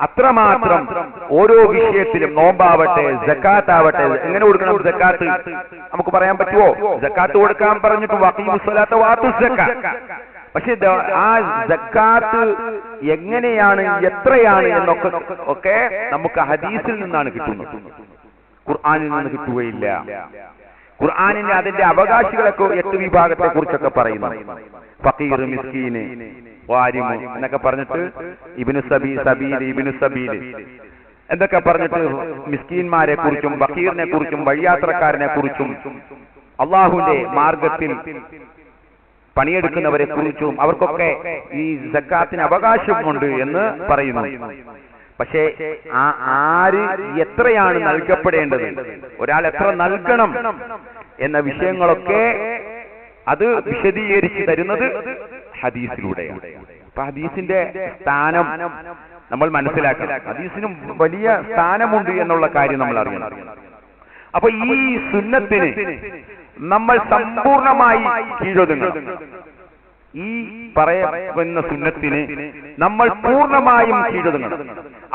അത്രമാത്രം ഓരോ വിഷയത്തിലും, നോമ്പാവട്ടെ, സക്കാത്ത് ആവട്ടെ, എങ്ങനെ കൊടുക്കണം സക്കാത്ത് നമുക്ക് പറയാൻ പറ്റുമോ? സക്കാത്ത് കൊടുക്കാൻ പറഞ്ഞിട്ട് വഖീമുസ്സലാത്ത വാത്തുസ് സക്കാത്ത്. പക്ഷെ ആ സക്കാത്ത് എങ്ങനെയാണ്, എത്രയാണ് എന്നൊക്കെ നമുക്ക് ഹദീസിൽ നിന്നാണ് കിട്ടുന്നത്, ഖുർആനിൽ നിന്ന് കിട്ടുകയില്ല. ഖുർആനിന്റെ അതിന്റെ അവകാശികളെ 8 വിഭാഗത്തെ കുറിച്ചൊക്കെ പറയുന്നു. ഫഖീർ, മിസ്കീന്, വാരിമു എന്നൊക്കെ പറഞ്ഞിട്ട് ഇബ്നു സബീൽ എന്തൊക്കെ പറഞ്ഞിട്ട് മിസ്കീന്മാരെ കുറിച്ചും ഫഖീറിനെ കുറിച്ചും വഴിയാത്രക്കാരനെ കുറിച്ചും അള്ളാഹുവിന്റെ മാർഗത്തിൽ പണിയെടുക്കുന്നവരെ കുറിച്ചും അവർക്കൊക്കെ ഈ സക്കാത്തിന് അവകാശമുണ്ട് എന്ന് പറയുന്നു. പക്ഷേ ആര് എത്രയാണ് നൽകപ്പെടേണ്ടത്, ഒരാൾ എത്ര നൽകണം എന്ന വിഷയങ്ങളൊക്കെ അത് വിശദീകരിച്ച് തരുന്നത് ഹദീസിലൂടെയാണ്. അപ്പൊ ഹദീസിന്റെ സ്ഥാനം നമ്മൾ മനസ്സിലാക്കണം. ഹദീസിനും വലിയ സ്ഥാനമുണ്ട് എന്നുള്ള കാര്യം നമ്മൾ അറിയണം. അപ്പൊ ഈ സുന്നത്തിന് നമ്മൾ സമ്പൂർണമായി കീഴൊതുങ്ങണം. ഈ പറയുന്ന സുന്നത്തിന് നമ്മൾ പൂർണ്ണമായും കീഴൊതുങ്ങണം.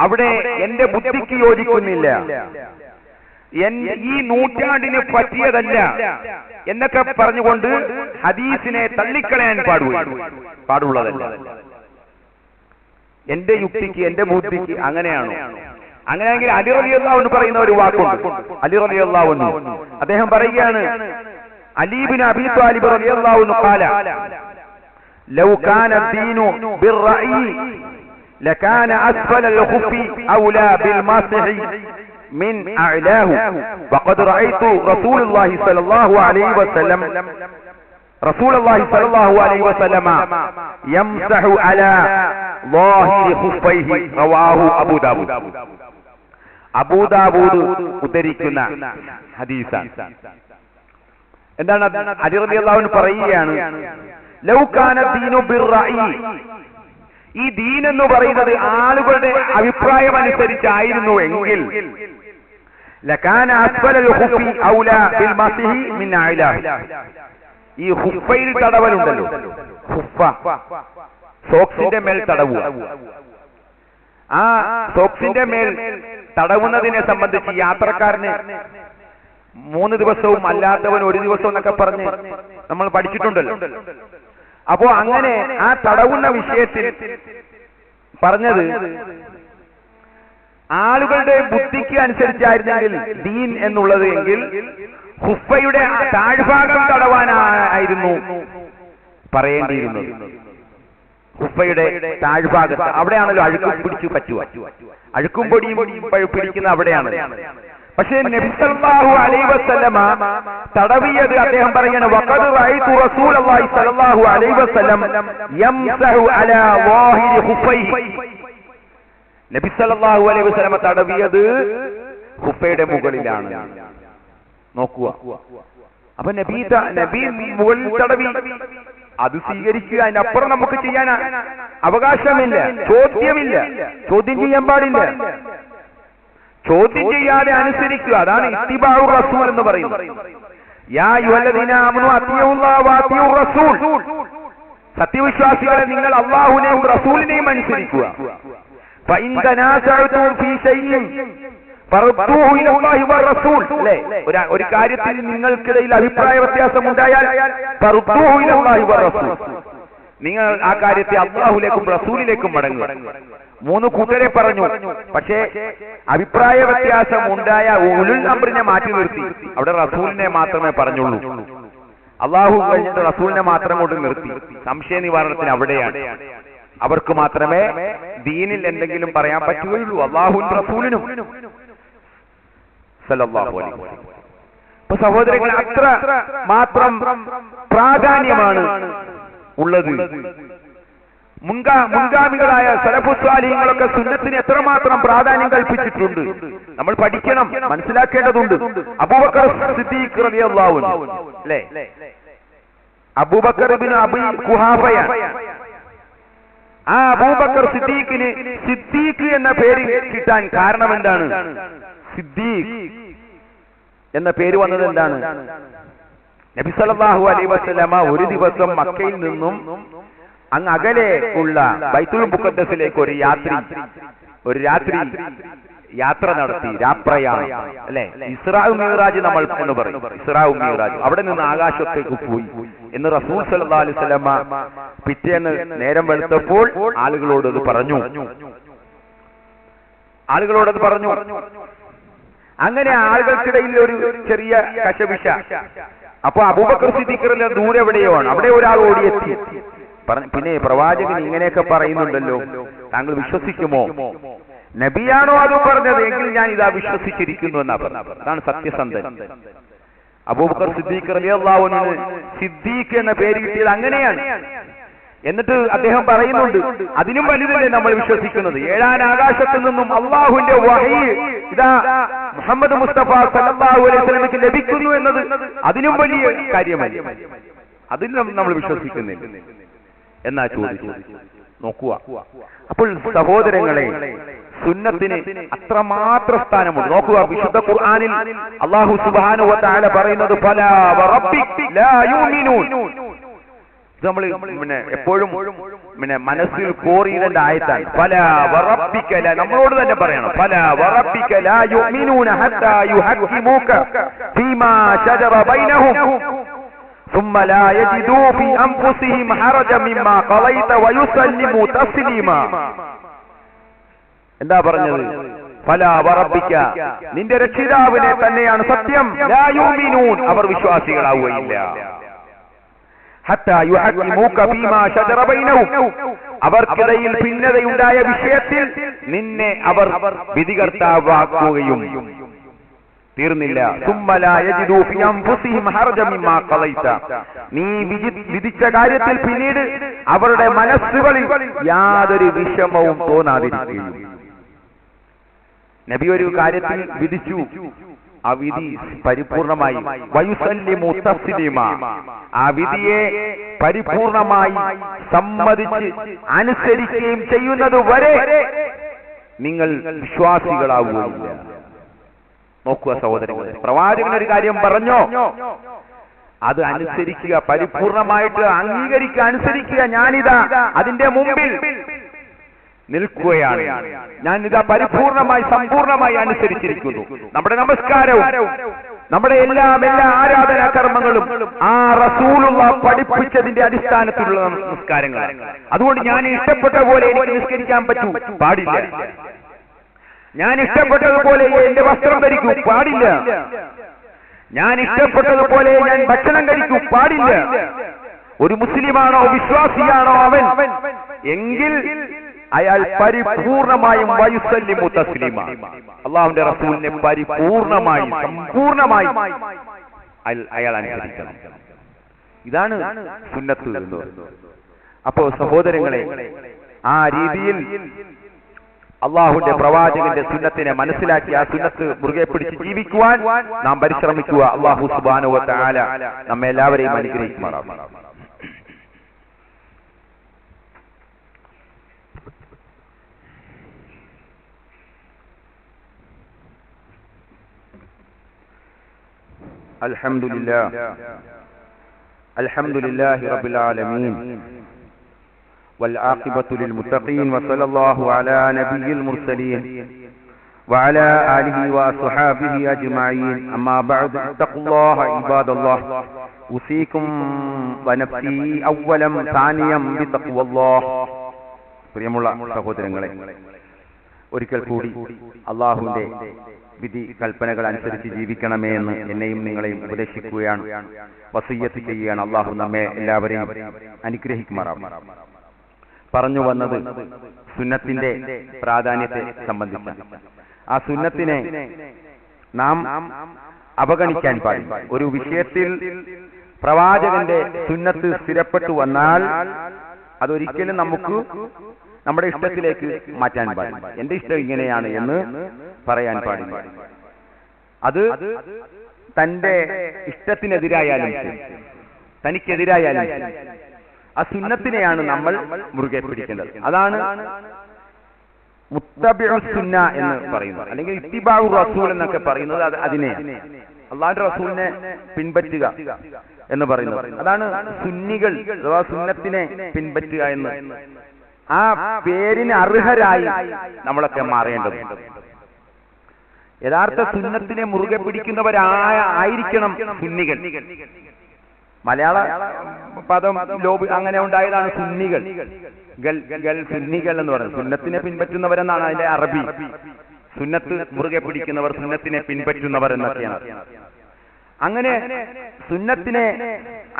അവിടെ എന്റെ ബുദ്ധിക്ക് യോജിക്കുന്നില്ല, ഈ നൂറ്റാണ്ടിന് പറ്റിയതല്ല എന്നൊക്കെ പറഞ്ഞുകൊണ്ട് ഹദീസിനെ തള്ളിക്കളയാൻ പാടുള്ളതല്ല. എന്റെ യുക്തിക്ക്, എന്റെ ബുദ്ധിക്ക് അങ്ങനെയാണോ? അങ്ങനെയെങ്കിൽ അലി റളിയല്ലാഹു അൻഹു പറയുന്ന ഒരു വാക്കുണ്ട്. അലി റളിയല്ലാഹു അൻഹു അദ്ദേഹം പറയുകയാണ്, അലി ഇബ്നു അബീ ത്വാലിബ് റളിയല്ലാഹു അൻഹു ഖാല ലൗ കാന ദീനു ബിർറഅയി ലകാന അസ്ഫല അൽ-ഖുഫി ഔലാ ബിൽ-മസ്ഹി من أعلاه وقد رأيت رسول الله صلى الله عليه وسلم يمسح على ظاهر خفيه رواه أبو داود. അബൂ ദാവൂദ് ഉദ്ധരിക്കുന്ന ഹദീസാണ്. എന്താണ്? അലി റളിയല്ലാഹു അൻഹു പറയുകയാണ്, ലൗ കാന ദീനു ബിർറഅയി, ഈ ദീൻ എന്ന് പറയുന്നത് ആളുകളുടെ അഭിപ്രായം അനുസരിച്ചായിരുന്നു എങ്കിൽ ലകാന അസ്ഫലൽ ഖുഫി ഔലാ ബിൽ മസ്ഹി മിൻ അഅലാഹി, ഈ ഖുഫയിൽ തടവലുണ്ടല്ലോ, ഖുഫ സോക്സിന്റെ മേൽ തടവുക, ആ സോക്സിന്റെ മേൽ തടവുന്നതിനെ സംബന്ധിച്ച് യാത്രക്കാരന് 3 ദിവസവും അല്ലാത്തവൻ 1 ദിവസം എന്നൊക്കെ പറഞ്ഞ് നമ്മൾ പഠിച്ചിട്ടുണ്ടല്ലോ. അപ്പോ അങ്ങനെ ആ തടവുന്ന വിഷയത്തിൽ പറഞ്ഞത് ആളുകളുടെ ബുദ്ധിക്ക് അനുസരിച്ചായിരുന്നെങ്കിൽ ദീൻ എന്നുള്ളത് എങ്കിൽ ഖുഫയുടെ താഴ്ഭാഗം തടവാനായിരുന്നു പറയേണ്ടിയിരുന്നത്. ഖുഫയുടെ താഴ്ഭാഗത്ത് അവിടെയാണല്ലോ അഴുക്കും പിടിച്ചു പറ്റുക, അഴുക്കും പൊടിയും പിടിക്കുന്ന അവിടെയാണ്. പക്ഷേ നബി സല്ലല്ലാഹു അലൈഹി വസല്ലമ തടവിയത് അദ്ദേഹം പറയാണ്, വഖദ് റഅയ്തു റസൂലല്ലാഹി സല്ലല്ലാഹു അലൈഹി വസല്ലം യംസഹു അലാ വാഹിരി ഖുഫൈഹി, നബി സല്ലല്ലാഹു അലൈഹി വസല്ലമ തടവിയത് ഖുഫയുടെ മുകളിലാണ്. നോക്കുക, അപ്പൊ നബി മുകളിൽ തടവി, അത് സ്വീകരിക്കുക, അതിനപ്പുറം നമുക്ക് ചെയ്യാൻ അവകാശമില്ല, ചോദ്യമില്ല, ചോദ്യം ചെയ്യാൻ പാടില്ല. ചോദ്യം ചെയ്യാതെ അനുസരിക്കുക, അതാണ് ഇത്തിബാഉർ റസൂൽ എന്ന് പറയുന്നത്. യാ അയ്യുഹല്ലദീന ആമനൂ അത്തിയുല്ലാഹ വഅത്തിയുർ റസൂൽ, സത്യവിശ്വാസികളെ നിങ്ങൾ അല്ലാഹുവിനെയും റസൂലിനെയും അനുസരിക്കുക. ഫഇൻ തനാസഅതും ഫീ ശൈഇൻ ഫറദ്ദൂഹു ഇലല്ലാഹി വറസൂൽ, അല്ലേ? ഒരു കാര്യത്തിൽ നിങ്ങൾക്കിടയിൽ അഭിപ്രായ വ്യത്യാസം ഉണ്ടായാൽ ഫറദ്ദൂഹു ഇലല്ലാഹി വറസൂൽ, നിങ്ങൾ ആ കാര്യത്തെ അല്ലാഹുവിലേക്കും റസൂലിലേക്കും മടങ്ങുക. 3 കൂട്ടരെ പറഞ്ഞു. പക്ഷേ അഭിപ്രായ വ്യത്യാസം ഉണ്ടായ ഉലുൽ അംറിനെ മാറ്റി നിർത്തി, അവിടെ റസൂലിനെ മാത്രമേ പറഞ്ഞുള്ളൂ. അള്ളാഹു കഴിഞ്ഞിട്ട് റസൂലിനെ മാത്രം കൊണ്ട് നിർത്തി. സംശയ നിവാരണത്തിന് അവിടെയാണ്. അവർക്ക് മാത്രമേ ദീനിൽ എന്തെങ്കിലും പറയാൻ പറ്റുകയുള്ളൂ, അള്ളാഹുവിനും റസൂലിനും സല്ലല്ലാഹു അലൈഹി വസല്ലം. അപ്പൊ സഹോദരങ്ങൾ, അത്ര മാത്രം പ്രാധാന്യമാണ് ഉള്ളത്. മുൻഗാമികളായ സലഫുസ് സ്വാലിഹീങ്ങളൊക്കെ സുന്നത്തിന് എത്രമാത്രം പ്രാധാന്യം കൽപ്പിച്ചിട്ടുണ്ട് നമ്മൾ പഠിക്കണം, മനസ്സിലാക്കേണ്ടതുണ്ട്. അബൂബക്കർ സിദ്ദീഖ് റളിയല്ലാഹു അൻഹു, അല്ലേ? അബൂബക്കർ ഇബ്നു അബീ ഖുഹാഫയാണ്. ആ അബൂബക്കർ സിദ്ദീഖിന് സിദ്ദീഖ് എന്ന പേര് കിട്ടാൻ കാരണം എന്താണ്? സിദ്ദീഖ് എന്ന പേര് വന്നത് എന്താണ്? നബി സല്ലല്ലാഹു അലൈഹി വസല്ലമ ഒരു ദിവസം മക്കയിൽ നിന്നും അങ്ങ് അകലെ ഉള്ള ബൈത്തുൽ മുഖദ്ദസിലേക്ക് ഒരു രാത്രി യാത്ര നടത്തി, രാപ്രയാണം, അല്ലെ? ഇസ്രാഉ മിഅ്റാജ് നമ്മൾ എന്ന് പറയും. ഇസ്രാഉ മിഅ്റാജ്, അവിടെ നിന്ന് ആകാശത്തേക്ക് പോയി എന്ന് റസൂൽ സല്ലല്ലാഹു അലൈഹി വസല്ലമ പിറ്റേന്ന് നേരം വെളുത്തപ്പോൾ ആളുകളോടത് പറഞ്ഞു. അങ്ങനെ ആളുകൾക്കിടയിൽ ഒരു ചെറിയ കശപിശ. അപ്പൊ അബൂബക്കർ സിദ്ദീഖ് ദൂരെ എവിടെയോ ആണ്, അവിടെ ഒരാൾ ഓടിയെത്തി. പിന്നെ പ്രവാചകൻ ഇങ്ങനെയൊക്കെ പറയുന്നുണ്ടല്ലോ, താങ്കൾ വിശ്വസിക്കുമോ? നബിയാണോ അത് പറഞ്ഞത്? എങ്കിൽ ഞാൻ ഇതാ വിശ്വസിച്ചിരിക്കുന്നു എന്നാ പറഞ്ഞത്. അതാണ് സത്യസന്ധൻ. അബൂബക്കർ സിദ്ദീഖ് റളിയല്ലാഹു അൻഹു സിദ്ദീഖ് എന്ന പേര് കിട്ടിയത് അങ്ങനെയാണ്. എന്നിട്ട് അദ്ദേഹം പറയുന്നുണ്ട്, അതിനും വലുതല്ലേ നമ്മൾ വിശ്വസിക്കുന്നത്, ഏഴാം ആകാശത്തു നിന്നും അള്ളാഹുവിന്റെ വഹി ഇതാ മുഹമ്മദ് മുസ്തഫ സല്ലല്ലാഹു അലൈഹി വസല്ലമയ്ക്ക് ലഭിക്കുന്നു എന്നത് അതിനും വലിയ കാര്യമല്ല, അതിൽ നമ്മൾ വിശ്വസിക്കുന്നില്ല എന്നാ ചോദിച്ചു. നോക്കുക, അപ്പോൾ സഹോദരങ്ങളെ, സുന്നത്തിന് അത്രമാത്രം സ്ഥാനമുണ്ട്. നോക്കുക, വിശുദ്ധ ഖുർആനിൽ അല്ലാഹു സുബ്ഹാനഹു വ തആല പറയുന്നത് ഫലാ വറബ്ബിക ലാ യുമിനൂൻ. നമ്മൾ എപ്പോഴും മനസ്സിൽ കോറിയിടേണ്ട ആയത്താണ്. ഫലാ വറബ്ബിക ലാ, നമ്മളോട് തന്നെ പറയണം, ഫലാ വറബ്ബിക ലാ യുമിനൂന ഹത്താ യുഹക്കിമൂക ഫീമാ ശജറ ബൈനഹും ثم لا يجدوا في أنفسهم حرجا مما قضيت ويسلموا تسليما. എന്താ പറഞ്ഞത്? ഫലാ വറബ്ബിക, നിന്റെ രക്ഷിതാവിനെ തന്നെയാണ് സത്യം, ലാ യുമിനൂൻ, അവർ വിശ്വാസികളാവുകയില്ല, ഹത്താ യുഹക്കിമൂക ഫീമാ ശജറ ബൈനഹും, അവർക്കിടയിൽ ഭിന്നതയുണ്ടായ വിഷയത്തിൽ നിന്നെ അവർ വിധികർത്താവാക്കുകയും. തീർന്നില്ല, നീ വിധിച്ച കാര്യത്തിൽ പിന്നീട് അവരുടെ മനസ്സുകളിൽ യാതൊരു വിഷമവും തോന്നാതിരിക്കുകയും. നബി ഒരു കാര്യത്തിൽ വിധിച്ചു, ആ വിധി പരിപൂർണമായി വയുസല്ലിമു തസ്ലീമാ, ആ വിധിയെ പരിപൂർണമായി സമ്മതിച്ച് അനുസരിക്കുകയും ചെയ്യുന്നത് വരെ നിങ്ങൾ വിശ്വാസികളാവുകയില്ല. നോക്കുക സഹോദരങ്ങളെ, പ്രവാചകൻ ഒരു കാര്യം പറഞ്ഞോ, അത് അനുസരിക്കുക, പരിപൂർണമായിട്ട് അംഗീകരിക്കുക, അനുസരിക്കുക. ഞാനിതാ അതിന്റെ മുമ്പിൽ നിൽക്കുകയാണ്, ഞാനിതാ പരിപൂർണമായി സമ്പൂർണമായി അനുസരിച്ചിരിക്കുന്നു. നമ്മുടെ നമസ്കാരവും നമ്മുടെ എല്ലാ ആരാധനാ കർമ്മങ്ങളും ആ റസൂലുള്ള പഠിപ്പിച്ചതിന്റെ അടിസ്ഥാനത്തിലുള്ള നമസ്കാരങ്ങൾ. അതുകൊണ്ട് ഞാൻ ഇഷ്ടപ്പെട്ട പോലെ എനിക്ക് നിസ്കരിക്കാൻ പാടില്ല, ഞാൻ ഇഷ്ടപ്പെട്ടതുപോലെ എന്റെ വസ്ത്രം ധരിക്കൂ, പാടില്ല, ഞാൻ ഇഷ്ടപ്പെട്ടതുപോലെ ഞാൻ ഭക്ഷണം കഴിക്കൂ, പാടില്ല. ഒരു മുസ്ലിമാണോ വിശ്വാസിയാണോ അവൻ എങ്കിൽ അയാൾ പരിപൂർണമായും വയുസല്ലിമു തസ്ലീമ, അല്ലാഹുവിന്റെ റസൂലിനെ പരിപൂർണമായി സമ്പൂർണമായി അയാൾ അനുസരിക്കണം. ഇതാണ് സുന്നത്ത് എന്ന് പറയുന്നത്. അപ്പോ സഹോദരങ്ങളെ, ആ രീതിയിൽ അള്ളാഹുവിന്റെ പ്രവാചകന്റെ സുന്നത്തിനെ മനസ്സിലാക്കി ആ സുന്നത്ത് മുറുകെ പിടിച്ച് ജീവിക്കുവാൻ നാം പരിശ്രമിക്കുക. അല്ലാഹു സുബ്ഹാനഹു വ തആല നമ്മെ എല്ലാവരെയും അനുഗ്രഹിക്കുമാറാകട്ടെ. അൽഹംദുലില്ലാഹി റബ്ബിൽ ആലമീൻ والعاقبة للمتقين وصلى الله على نبي المرسلين وعلى آله وصحابه أجمعين. أما بعد، اتقوا الله عباد الله، أوصيكم ونفسي أولا ثانيا بتقوى الله. പ്രിയമുള്ള സഹോദരങ്ങളെ, ഒരിക്കൽ കൂടി അല്ലാഹുവിന്റെ വിധി കൽപ്പനകൾ അനുസരിച്ച് ജീവിക്കണമേ എന്ന് എന്നെയും നിങ്ങളെയും ഉപദേശിക്കുകയാണ്, വസിയ്യത്ത് ചെയ്യുകയാണ്. അല്ലാഹു നമ്മെ എല്ലാവരെയും അനുഗ്രഹിക്കുമാറാവട്ടെ. പറഞ്ഞു വന്നത് സുന്നത്തിന്റെ പ്രാധാന്യത്തെ സംബന്ധിച്ചാണ്. ആ സുന്നത്തിനെ നാം അവഗണിക്കാൻ പാടില്ല. ഒരു വിഷയത്തിൽ പ്രവാചകന്റെ സുന്നത്ത് സ്ഥിരപ്പെട്ടു വന്നാൽ അതൊരിക്കലും നമുക്ക് നമ്മുടെ ഇഷ്ടത്തിലേക്ക് മാറ്റാൻ പാടില്ല. എന്റെ ഇഷ്ടം ഇങ്ങനെയാണ് എന്ന് പറയാൻ പാടില്ല. അത് തന്റെ ഇഷ്ടത്തിനെതിരായാലും തനിക്കെതിരായാലും ആ സുന്നത്തിനെയാണ് നമ്മൾ മുറുകെ പിടിക്കേണ്ടത്. അതാണ് മുത്തബിഉ സുന്ന എന്ന് പറയുന്നത്, അല്ലെങ്കിൽ ഇത്തിബാഉ റസൂൽ എന്നൊക്കെ പറയുന്നത്. അതിനെ അല്ലാഹുവിന്റെ റസൂലിനെ പിൻപറ്റുക എന്ന് പറയുന്നത്, അതാണ് സുന്നികൾ അഥവാ സുന്നത്തിനെ പിൻപറ്റുക എന്ന്. ആ പേരിന് അർഹരായി നമ്മളൊക്കെ മാറേണ്ടതുണ്ട്. യഥാർത്ഥ സുന്നത്തിനെ മുറുകെ പിടിക്കുന്നവരായിരിക്കണം സുന്നികൾ. മലയാള പദം ലോബ് അങ്ങനെ ഉണ്ടായതാണ് സുന്നികൾ. സുന്നികൾ എന്ന് പറയുന്നത് സുന്നത്തിനെ പിൻപറ്റുന്നവരെന്നാണ് അതിന്റെ അറബി. സുന്നത്ത് മുറുകെ പിടിക്കുന്നവർ, സുന്നത്തിനെ പിൻപറ്റുന്നവർ എന്നൊക്കെയാണ്. അങ്ങനെ സുന്നത്തിനെ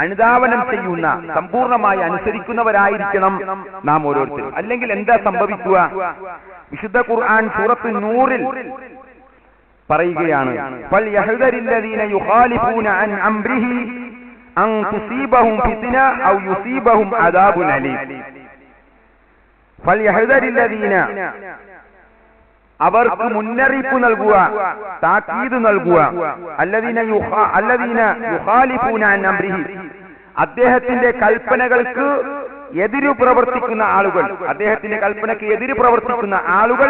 അനുധാവനം ചെയ്യുന്ന, സമ്പൂർണമായി അനുസരിക്കുന്നവരായിരിക്കണം നാം ഓരോരുത്തരും. അല്ലെങ്കിൽ എന്താ സംഭവിക്കുക? വിശുദ്ധ ഖുർആൻ സൂറത്ത് നൂറിൽ പറയുകയാണ്, ഫൽയഹ്ദരില്ലദീന യുഖാലിഫൂന അൻ അംരിഹി അൻ തുസീബഹും ഫിത്ന ഔ യുസീബഹും അദാബുൻ അലീം. ഫൽയഹ്ദരില്ലദീന, അവർക്ക് മുന്നറിയിപ്പ് നൽകുക, താക്കീത് നൽകുക, അല്ലദീന യുഖാലിഫൂന അൻ അംരിഹി, അദ്ദേഹത്തിന്റെ കൽപ്പനകൾക്ക് എതിരു പ്രവർത്തിക്കുന്ന ആളുകൾ, അദ്ദേഹത്തിന്റെ കൽപ്പനയ്ക്ക് എതിര് പ്രവർത്തിക്കുന്ന ആളുകൾ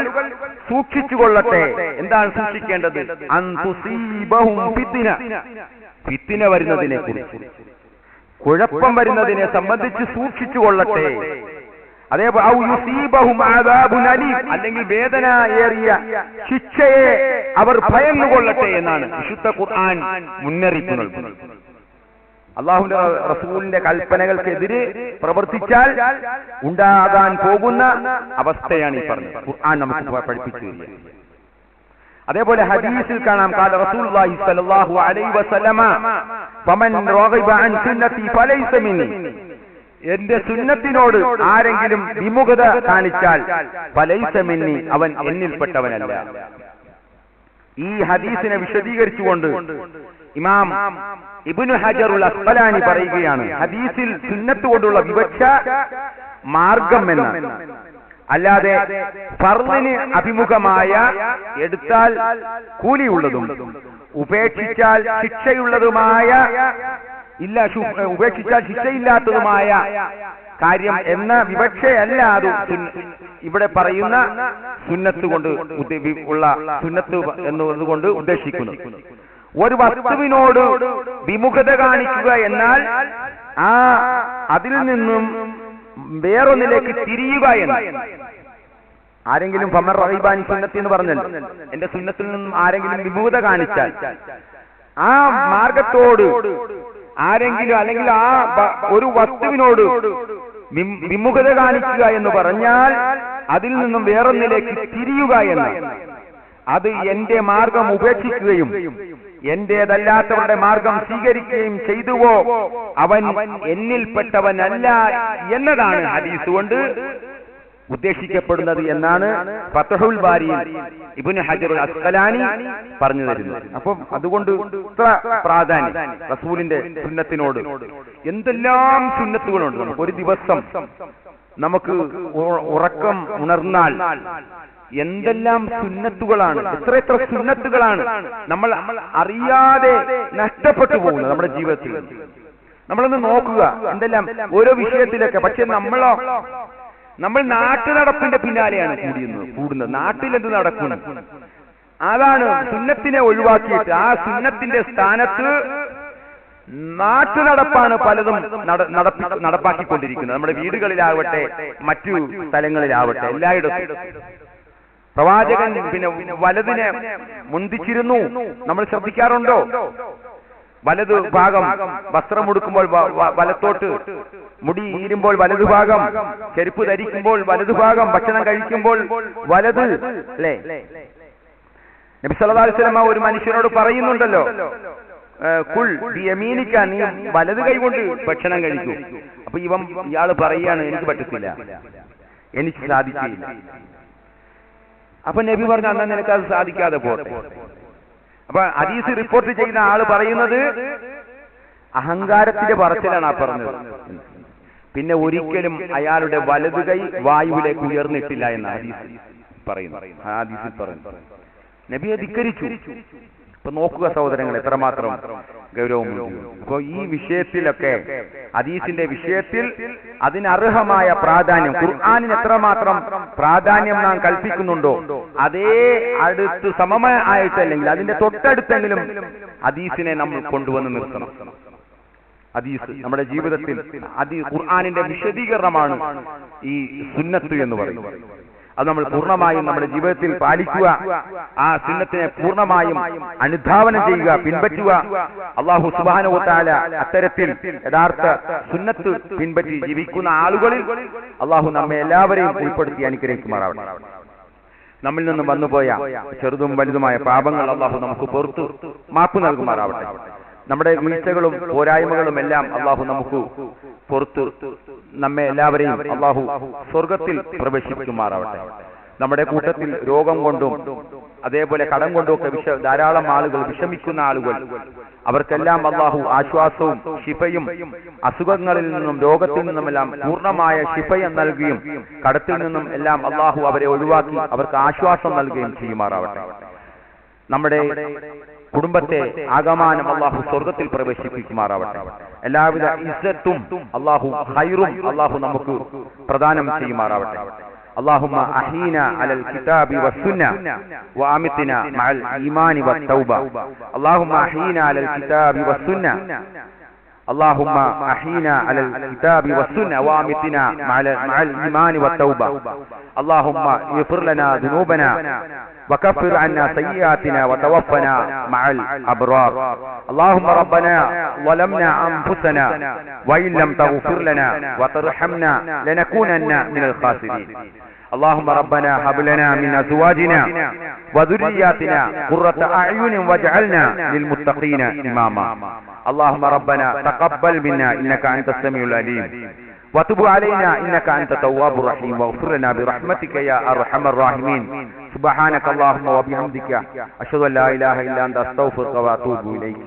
സൂക്ഷിച്ചുകൊള്ളട്ടെ. എന്താണ് സൂക്ഷിക്കേണ്ടത്? അൻ തുസീബഹും ഫിത്ന, ഫിത്ന വരുന്നതിനെ കുറിച്ച്, കുഴപ്പം വരുന്നതിനെ സംബന്ധിച്ച് സൂക്ഷിച്ചുകൊള്ളട്ടെ. അതേപോലെ ഔ യുസീബഹും അദാബുൻ അലീം, അല്ലെങ്കിൽ വേദന ഏറിയ ശിക്ഷയെ അവർ ഭയന്നുകൊള്ളട്ടെ എന്നാണ് വിശുദ്ധ ഖുർആൻ മുന്നറിയിപ്പ് നൽകുന്നത്. അല്ലാഹുവിന്റെ റസൂലിന്റെ കൽപ്പനകൾക്കെതിരെ പ്രവർത്തിച്ചാൽ ഉണ്ടാകാൻ പോകുന്ന അവസ്ഥയാണ് ഈ പറഞ്ഞത്. ഖുർആൻ നമുക്ക് പഠിപ്പിച്ചു തരിക. അതേപോലെ ഹദീസിൽ കാണാം, ഖാല റസൂലുള്ളാഹി സ്വല്ലല്ലാഹു അലൈഹി വസല്ലമ ഫമൻ റഗിബ അൻ സുന്നതി ഫലൈസ മിന്നി, എന്റെ സുന്നത്തിനോട് ആരെങ്കിലും വിമുഖത കാണിച്ചാൽ ഫലൈസ മിന്നി, അവൻ എന്നിൽപ്പെട്ടവനല്ല. ഈ ഹദീസിനെ വിശദീകരിച്ചുകൊണ്ട് ഇമാം ഇബ്നു ഹജറുൽ അസ്ഖലാനി പറയുകയാണ്, ഹദീസിൽ സുന്നത്ത് കൊണ്ടുള്ള വിവക്ഷ മാർഗം എന്നാണ്, അല്ലാതെ ഫർളിന് അഭിമുഖമായ എടുത്താൽ കൂലിയുള്ളതും ഉപേക്ഷിച്ചാൽ ശിക്ഷയുള്ളതുമായ ഉപേക്ഷിച്ചാൽ ശിക്ഷയില്ലാത്തതുമായ കാര്യം എന്ന വിവക്ഷയല്ല അത് ഇവിടെ പറയുന്ന സുന്നത്ത് കൊണ്ട് ഉള്ള സുന്നത്ത് എന്നതുകൊണ്ട് ഉദ്ദേശിക്കുന്നു. ഒരു വസ്തുവിനോട് വിമുഖത കാണിക്കുക എന്നാൽ അതിൽ നിന്നും വേറൊന്നിലേക്ക് തിരിയുക എന്ന്. ആരെങ്കിലും ഫമൻ റഗിബ അൻ സുന്നത്തി എന്ന് പറഞ്ഞല്ലോ, എന്റെ സുന്നത്തിൽ നിന്നും ആരെങ്കിലും വിമുഖത കാണിച്ചാൽ, ആ മാർഗത്തോട് ആരെങ്കിലും അല്ലെങ്കിൽ ആ ഒരു വസ്തുവിനോട് വിമുഖത കാണിക്കുക എന്ന് പറഞ്ഞാൽ അതിൽ നിന്നും വേറൊന്നിലേക്ക് തിരിയുക എന്ന്. അത് എന്റെ മാർഗം ഉപേക്ഷിക്കുകയും എന്റേതല്ലാത്തവരുടെ മാർഗം സ്വീകരിക്കുകയും ചെയ്തുവോ അവൻ എന്നിൽപ്പെട്ടവനല്ല എന്നതാണ് ഹദീസ് കൊണ്ട് ഉദ്ദേശിക്കപ്പെടുന്നത് എന്നാണ് ഫത്ഹുൽ ബാരിയിൽ ഇബ്നു ഹജറുൽ അസ്ഖലാനി പറഞ്ഞു തരുന്നത്. അപ്പം അതുകൊണ്ട് ഇത്ര പ്രാധാന്യം റസൂലിന്റെ സുന്നത്തിനോട്. എന്തെല്ലാം സുന്നത്തുകളുണ്ട്. ഒരു ദിവസം നമുക്ക് ഉറക്കം ഉണർന്നാൽ എന്തെല്ലാം സുന്നത്തുകളാണ്, എത്ര സുന്നത്തുകളാണ് നമ്മൾ അറിയാതെ നഷ്ടപ്പെട്ടു പോകുന്നത് നമ്മുടെ ജീവിതത്തിൽ. നമ്മളൊന്ന് നോക്കുക എന്തെല്ലാം ഓരോ വിഷയത്തിലൊക്കെ. പക്ഷെ നമ്മൾ നാട്ടുനടപ്പിന്റെ പിന്നാലെയാണ് കൂടുന്നത്. നാട്ടിലെന്ത് നടക്കുന്നു അതാണ് സുന്നത്തിനെ ഒഴിവാക്കിയിട്ട് ആ സുന്നത്തിന്റെ സ്ഥാനത്ത് നാട്ടുനടപ്പാണ് പലതും നടപ്പാക്കിക്കൊണ്ടിരിക്കുന്നത്. നമ്മുടെ വീടുകളിലാവട്ടെ മറ്റു സ്ഥലങ്ങളിലാവട്ടെ എല്ലായിടത്തും. പ്രവാചകൻ പിന്നെ വലതിനെ മുന്തിച്ചിരുന്നു, നമ്മൾ ശ്രദ്ധിക്കാറുണ്ടോ? വലതു ഭാഗം വസ്ത്രം ഉടുക്കുമ്പോൾ വലത്തോട്ട്, മുടി ഈരുമ്പോൾ വലതുഭാഗം, ചെരുപ്പ് ധരിക്കുമ്പോൾ വലതുഭാഗം, ഭക്ഷണം കഴിക്കുമ്പോൾ വലത്, അല്ലേ? നബി സല്ലല്ലാഹു അലൈഹി വസല്ലം ഒരു മനുഷ്യനോട് പറയുന്നുണ്ടല്ലോ, കുൽ ബിയമീനിക, നീ വലത് കൈ കൊണ്ട് ഭക്ഷണം കഴിക്കൂ. അപ്പൊ ഇയാള് പറയാണ്, എനിക്ക് പറ്റത്തില്ല, എനിക്ക് സാധിക്കില്ല. അപ്പൊ നബി പറഞ്ഞു, അന്നാ നിനക്ക് അത് സാധിക്കാതെ പോട്ടെ. അപ്പൊ ഹദീസ് റിപ്പോർട്ട് ചെയ്യുന്ന ആള് പറയുന്നത് അഹങ്കാരത്തിന്റെ പറച്ചിലാണ് ആ പറഞ്ഞത്. പിന്നെ ഒരിക്കലും അയാളുടെ വലതു കൈ വായുവിലേക്ക് ഉയർന്നിട്ടില്ല എന്ന് ഹദീസിൽ പറയുന്നു. നബിയെ ധിക്കരിച്ചു. ഇപ്പൊ നോക്കുക സഹോദരങ്ങൾ, എത്രമാത്രം ഗൗരവമുണ്ട്. അപ്പൊ ഈ വിഷയത്തിലൊക്കെ ഹദീസിന്റെ വിഷയത്തിൽ അതിനർഹമായ പ്രാധാന്യം, ഖുർആനിന് എത്രമാത്രം പ്രാധാന്യം നാം കൽപ്പിക്കുന്നുണ്ടോ അതേ അടുത്ത് സമമായിട്ടല്ലെങ്കിൽ അതിന്റെ തൊട്ടടുത്തെങ്കിലും ഹദീസിനെ നമ്മൾ കൊണ്ടുവന്ന് നിർത്തണം. ഹദീസ് നമ്മുടെ ജീവിതത്തിൽ ഖുർആനിന്റെ വിശദീകരണമാണ് ഈ സുന്നത്ത് എന്ന് പറയുന്നത്. അത് നമ്മൾ പൂർണ്ണമായും നമ്മുടെ ജീവിതത്തിൽ പാലിക്കുക, ആ സുന്നത്തിനെ പൂർണ്ണമായും അനുധാവനം ചെയ്യുക, പിൻപറ്റുക. അല്ലാഹു സുബ്ഹാനഹു വ തആല അത്തരത്തിൽ യഥാർത്ഥ സുന്നത്ത് പിൻപറ്റി ജീവിക്കുന്ന ആളുകളിൽ അല്ലാഹു നമ്മെ എല്ലാവരെയും ഉൾപ്പെടുത്തി അനുഗ്രഹിക്കുമാറാവട്ടെ. നമ്മിൽ നിന്നും വന്നുപോയ ചെറുതും വലുതുമായ പാപങ്ങൾ അല്ലാഹു നമുക്ക് പുറത്തു മാപ്പ് നൽകുമാറാവട്ടെ. നമ്മുടെ വീഴ്ചകളും പോരായ്മകളും എല്ലാം അല്ലാഹു നമുക്ക് പുറത്ത് നമ്മെ എല്ലാവരെയും അല്ലാഹു സ്വർഗത്തിൽ പ്രവേശിപ്പിക്കുമാറാവട്ടെ. നമ്മുടെ കൂട്ടത്തിൽ രോഗം കൊണ്ടും അതേപോലെ കടം കൊണ്ടുമൊക്കെ ധാരാളം ആളുകൾ വിഷമിക്കുന്ന ആളുകൾ, അവർക്കെല്ലാം അള്ളാഹു ആശ്വാസവും ശിഫയും അസുഖങ്ങളിൽ നിന്നും രോഗത്തിൽ നിന്നുമെല്ലാം പൂർണ്ണമായ ശിഫയം നൽകുകയും കടത്തിൽ നിന്നും എല്ലാം അള്ളാഹു അവരെ ഒഴിവാക്കി അവർക്ക് ആശ്വാസം നൽകുകയും ചെയ്യുമാറാവട്ടെ. നമ്മുടെ കുടുംബത്തെ ആകമാനം അള്ളാഹു സ്വർഗത്തിൽ പ്രവേശിപ്പിക്കുമാറാവട്ടെ. എല്ലാവിധ ഇസ്സത്തും അള്ളാഹു ഖൈറും അള്ളാഹു നമുക്ക് പ്രദാനം ചെയ്യുമാറാവട്ടെ. اللهم أحينا على الكتاب والسنة وأمتنا مع الإيمان والتوبة. اللهم أحينا على الكتاب والسنة. اللهم أحينا على الكتاب والسنة وأمتنا مع الإيمان والتوبة. اللهم اغفر لنا ذنوبنا وكفر عنا سيئاتنا وتوفنا مع الأبرار. اللهم ربنا ظلمنا أنفسنا وإن لم تغفر لنا وترحمنا لنكونن من الخاسرين. اللهم ربنا هب لنا من أزواجنا وذرياتنا قرة أعين واجعلنا للمتقين إماما. اللهم ربنا تقبل منا إنك أنت السميع العليم وتب علينا إنك أنت التواب الرحيم واغفر لنا برحمتك يا أرحم الراحمين. سبحانك اللهم وبحمدك أشهد أن لا إله إلا أنت أستغفرك وأتوب إليك.